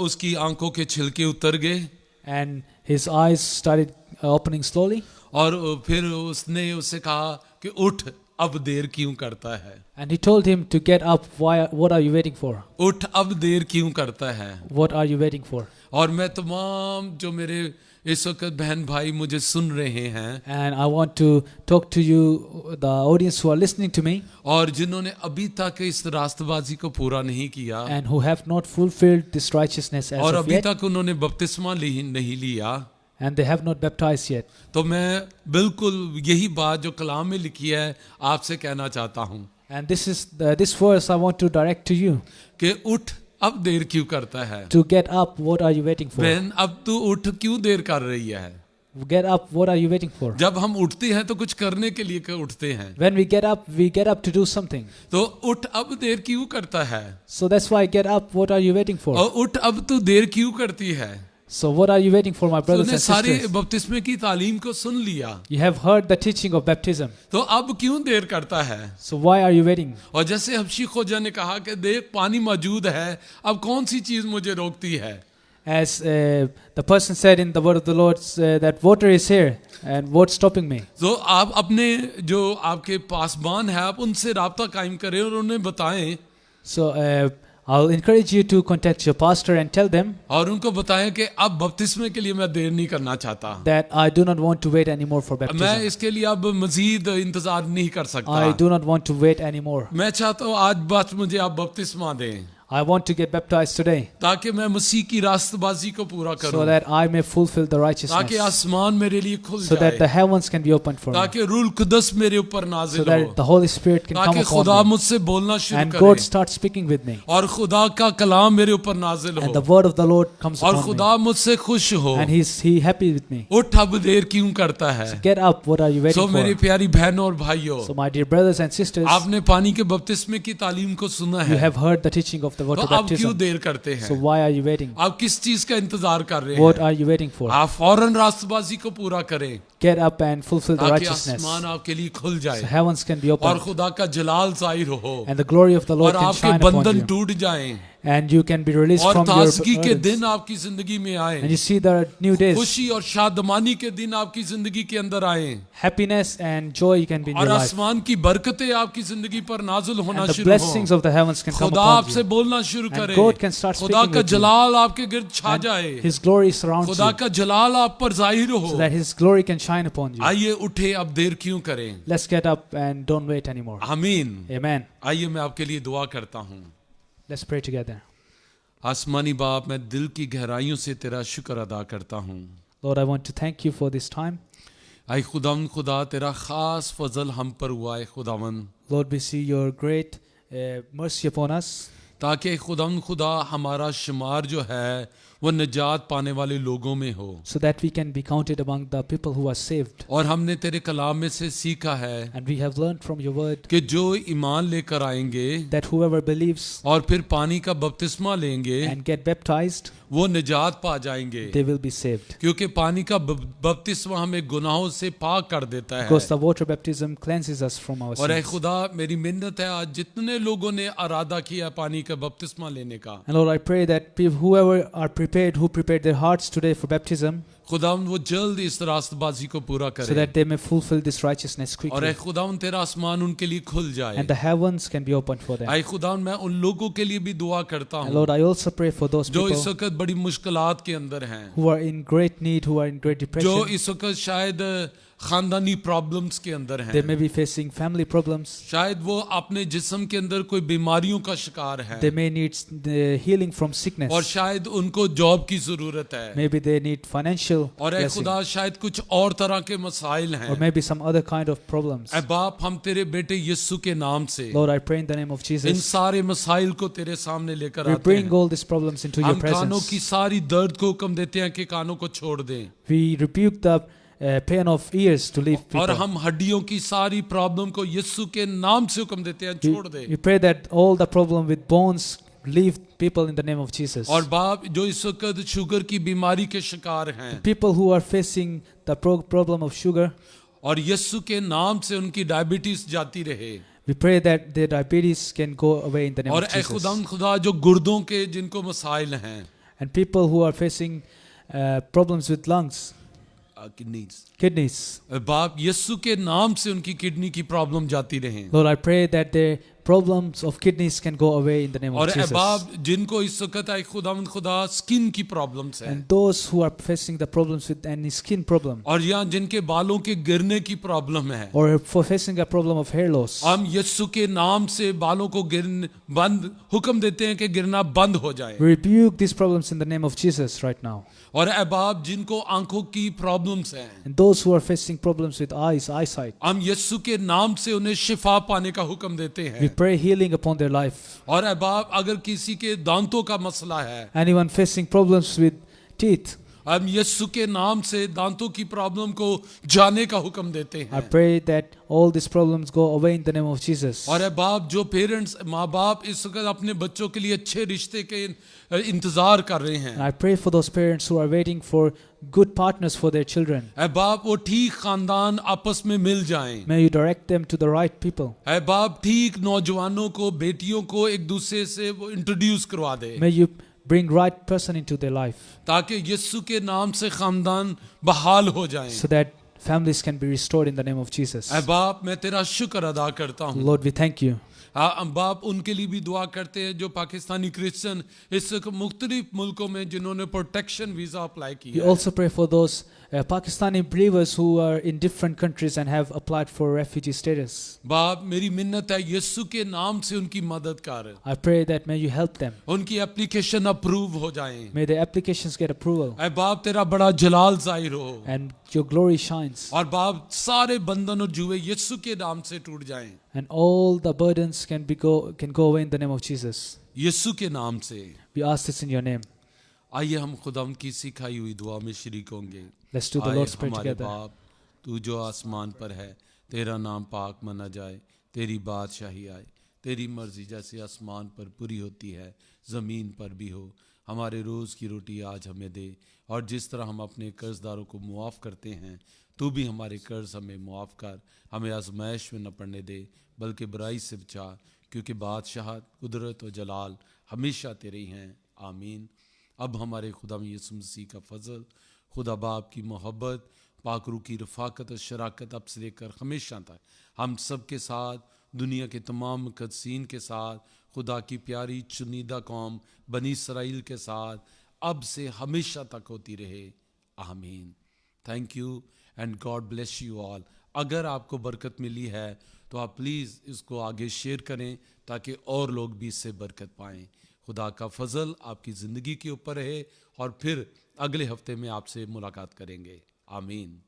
उसकी आंखों के छिलके उतर गए, and his eyes started opening slowly. और फिर उसने उससे कहा कि उठ अब देर क्यों करता है? And he told him to get up. What are you waiting for? उठ, अब देर क्यों करता है? What are you waiting for? और मैं तमाम जो मेरे इस वक्त बहन भाई मुझे सुन रहे हैं And I want to talk to you, the audience who are listening to me, और जिन्होंने अभी तक इस रास्तबाजी को पूरा नहीं किया and who have not fulfilled this righteousness as और of अभी yet, तक उन्होंने बपतिस्मा नहीं लिया, and they have not baptized yet. तो मैं बिल्कुल यही बात जो कलाम में लिखी है आपसे कहना चाहता हूँ And this verse I want to direct to you. कि उठ, अब देर क्यों करता है? To get up, what are you waiting for? बहन, अब तू उठ, क्यों देर कर रही है? Get up, what are you waiting for? जब हम उठते हैं तो कुछ करने के लिए उठते हैं, When we get up to do something. तो उठ, अब देर क्यों करता है? So that's why get up, what are you waiting for? और उठ, अब तू देर क्यों करती है? So what are you waiting for, my brothers तूने and सारी sisters? बपतिस्मे की तालीम को सुन लिया, You have heard the teaching of baptism. तो अब क्यों देर करता है? So why are you waiting? और जैसे हबशी खोजा ने कहा कि देख पानी मौजूद है, अब कौन सी चीज मुझे रोकती है? As the person said in the word of the Lord, that water is here, and what's stopping me? तो आप अपने जो आपके पासबान है आप उनसे राब्ता कायम करें और उन्हें बताएं, So I'll encourage you to contact your pastor and tell them और उनको बताएं कि अब बपतिस्मे के लिए मैं देर नहीं करना चाहता, that I do not want to wait anymore for मैं baptism. इसके लिए अब मजीद इंतजार नहीं कर सकता, I do not want to wait anymore. मैं चाहता हूँ आज बस मुझे आप बपतिस्मा दें I want to get baptized today ताकि मैं मसीह की रास्तबाजी को पूरा so करूं, that I may fulfill the ताकि righteousness, आसमान मेरे लिए खुल so that the जाए, heavens can be opened for me, ताकि रूल कुदस मेरे ऊपर so नाजिल that हो, the Holy Spirit can come ताकि खुदा upon me, मुझसे बोलना शुरू and God करे starts speaking with me, और खुदा का कलाम मेरे ऊपर नाजिल and the हो word of the Lord comes और upon me, खुदा मुझसे खुश हो। and he happy with me. उठ, अब देर क्यों करता है? Get up, what are you so waiting मेरी for? प्यारी बहनों और भाइयों, So my dear brothers and sisters, आपने पानी के बपतिस्मे की तालीम को सुना you है, have heard the teaching of the तो water अब क्यों baptism. देर करते So हैं? why are you waiting? आप किस चीज का इंतजार कर रहे What हैं? are you waiting for? आप फौरन रास्तबाजी को पूरा करें Get up and fulfill the ताकि righteousness, आसमान आपके लिए खुल so जाए heavens can be और opened, खुदा का जलाल जाहिर हो and the glory of the Lord और can आपके shine upon बंधन you, टूट जाएं and you can be released और from your ताजगी के burdens, दिन आपकी जिंदगी में and आए, you see the new days, खुशी और शादमानी के दिन आपकी जिंदगी के अंदर आए happiness and joy you can be in और your life, आसमान की बरकतें आपकी जिंदगी पर नाजुल होना and the शुरू blessings हो, of the heavens can come खुदा upon आपसे you, बोलना शुरू and करे, God can start खुदा speaking का with you, जलाल आपके गिर्द छा and जाए, His glory surrounds खुदा you, का जलाल आप पर जाहिर हो। so that His glory can shine upon you. आइए उठे, अब देर क्यों करें? Let's get up and don't wait anymore. आमीन। Amen. आइए मैं आपके लिए दुआ करता हूँ। Let's pray together. आसमानी बाप, मैं दिल की गहराइयों से तेरा शुक्र अदा करता हूँ। Lord, I want to thank you for this time. आई खुदा तेरा खास फजल हम पर हुआ है खुदावन, Lord, we see your great mercy upon us, ताकि खुदा हमारा शुमार जो है वो निजात पाने वाले लोगों में हो। so that we can be counted among the people who are saved. और हमने तेरे कलाम में से सीखा है And we have learned from your word कि जो ईमान लेकर आएंगे that whoever believes और फिर पानी का बपतिस्मा लेंगे and get baptized, वो निजात पा जाएंगे, they will be saved. क्योंकि पानी का बपतिस्मा हमें गुनाहों से पाक कर देता है। Because the water baptism cleanses us from our और ऐ sins. खुदा, मेरी मिन्नत है आज जितने लोगों ने इरादा किया पानी का बपतिस्मा लेने का, And Lord, I pray that whoever are prepared, who prepared their hearts today for baptism, खुदा वो जल्द इस रास्तबाजी को पूरा so करे that they may fulfill this righteousness और ऐ quickly, खुदा तेरा आसमान उनके लिए खुल जाए। and the heavens can be opened for them. ऐ खुदा मैं उन लोगों के लिए भी दुआ करता And हूँ Lord, I also pray for those जो इस people वक्त बड़ी मुश्किलात के अंदर हैं, who are in great need, who are in great जो depression. इस वक्त शायद खानदानी प्रॉब्लम्स के अंदर They हैं, may be facing family problems. शायद वो अपने जिस्म के अंदर कोई बीमारियों का शिकार है, They may need the healing from और sickness. शायद उनको जॉब की जरूरत है, Maybe they need financial और ऐ blessing, खुदा शायद कुछ और तरह के मसाइल or हैं। maybe some other kind of problems. ऐ बाप, हम तेरे बेटे यीशु के नाम से Lord, I pray in the name of in Jesus, सारे मसाइल को तेरे सामने लेकर we आते bring हैं। all these problems into your हम कानों की presence. सारी दर्द को हुक्म देते हैं कि कानों को छोड़ दें, We rebuke the pain of ears to leave और people. हम हड्डियों की सारी प्रॉब्लम को यीशु के नाम से हुक्म देते हैं, छोड़ दे। We pray that all the problem with bones leave people in the name of Jesus. और बाप, जो इस वक्त शुगर की बीमारी के शिकार हैं, People who are facing the problem of sugar, और यीशु के नाम से उनकी डायबिटीज जाती रहे, we pray that their diabetes can go away in the name और of ऐ Jesus. खुदा जो गुर्दों के जिनको मसाइल हैं, And people who are facing problems with lungs, kidneys. kidneys. बाप यीशु के नाम से उनकी किडनी की प्रॉब्लम जाती रहे। Lord, I pray that the problems of kidneys can go away in the name और of Jesus. बाप जिनको इस वक्त आई खुदा स्किन की प्रॉब्लम्स है, And those who are facing the problems with any skin problem और यहाँ जिनके बालों के गिरने की प्रॉब्लम है, or for facing a problem of hair loss, हम यीशु के नाम से बालों को बंद हुक्म देते हैं कि गिरना बंद हो जाए। we rebuke these problems in the name of Jesus right now. और बाप जिनको आंखों की प्रॉब्लम्स हैं, And those who are facing problems with eyesight, हम यीशु के नाम से उन्हें शिफा पाने का हुक्म देते we हैं। pray healing upon their life. और बाप अगर किसी के दांतों का मसला है, Anyone facing problems with teeth, हम यीशु के नाम से दांतों की प्रॉब्लम को जाने का हुक्म देते I हैं। pray that all these problems go away in the name of Jesus. और बाप जो पेरेंट्स माँ बाप इस वक्त अपने बच्चों के लिए अच्छे रिश्ते के इंतजार कर रहे हैं, And I pray for those parents who are waiting for good partners for their children. बाप वो ठीक खानदान आपस में मिल जाएं। May you direct them to the right people. बाप ठीक नौजवानों को, बेटियों को एक दूसरे से वो इंट्रोड्यूस करवा दे, May you bring right person into their life ताकि यीशु के नाम से खानदान बहाल हो जाएं। so that families can be restored in the name of Jesus. बाप मैं तेरा शुक्र अदा करता हूँ। Lord, we thank you. बाप उनके लिए भी दुआ करते हैं जो पाकिस्तानी क्रिश्चियन इस मुख्तलिफ मुल्कों में जिन्होंने प्रोटेक्शन वीजा अप्लाई We किया है। also pray for those Pakistani believers who are in different countries and have applied for refugee status. बाप मेरी मिन्नत है यीशु के नाम से उनकी मदद कर, I pray that may you help them. उनकी एप्लीकेशन अप्रूव हो जाएं। May the applications get approval ऐ बाप तेरा बड़ा जलाल जाहिर हो, and your glory shines. और बाप सारे बंधन और जुए यीशु के नाम से टूट जाएं। And all the burdens can go away in the name of Jesus. यीशु के नाम से We ask this in your name. आइए हम खुदाम की सिखाई हुई दुआ में शरीक होंगे। Let's do the आए Lord's Prayer हमारे together. बाप, तू जो आसमान पर है, तेरा नाम पाक मना जाए, तेरी बादशाही आए, तेरी मर्जी जैसे आसमान पर पूरी होती है ज़मीन पर भी हो। हमारे रोज़ की रोटी आज हमें दे, और जिस तरह हम अपने कर्जदारों को मुआफ़ करते हैं, तू भी हमारे कर्ज हमें मुआफ़ कर। हमें आजमाइश में न पड़ने दे, बल्कि बुराई से बचा, क्योंकि बादशाहत, कुदरत और जलाल हमेशा तेरे हैं। आमीन। अब हमारे खुदा यीशु मसीह का फजल, खुदा बाप की मोहब्बत, पाकरू की रफ़ाकत और शराकत अब से लेकर हमेशा तक हम सब के साथ, दुनिया के तमाम मुक़द्दसीन के साथ, खुदा की प्यारी चुनीदा कौम बनी इसराइल के साथ अब से हमेशा तक होती रहे। आमीन। Thank you and God bless you all. अगर आपको बरकत मिली है तो आप प्लीज़ इसको आगे शेयर करें ताकि और लोग भी इससे बरकत पाएँ। खुदा का फजल आपकी ज़िंदगी के ऊपर है, और फिर अगले हफ्ते में आपसे मुलाकात करेंगे। आमीन।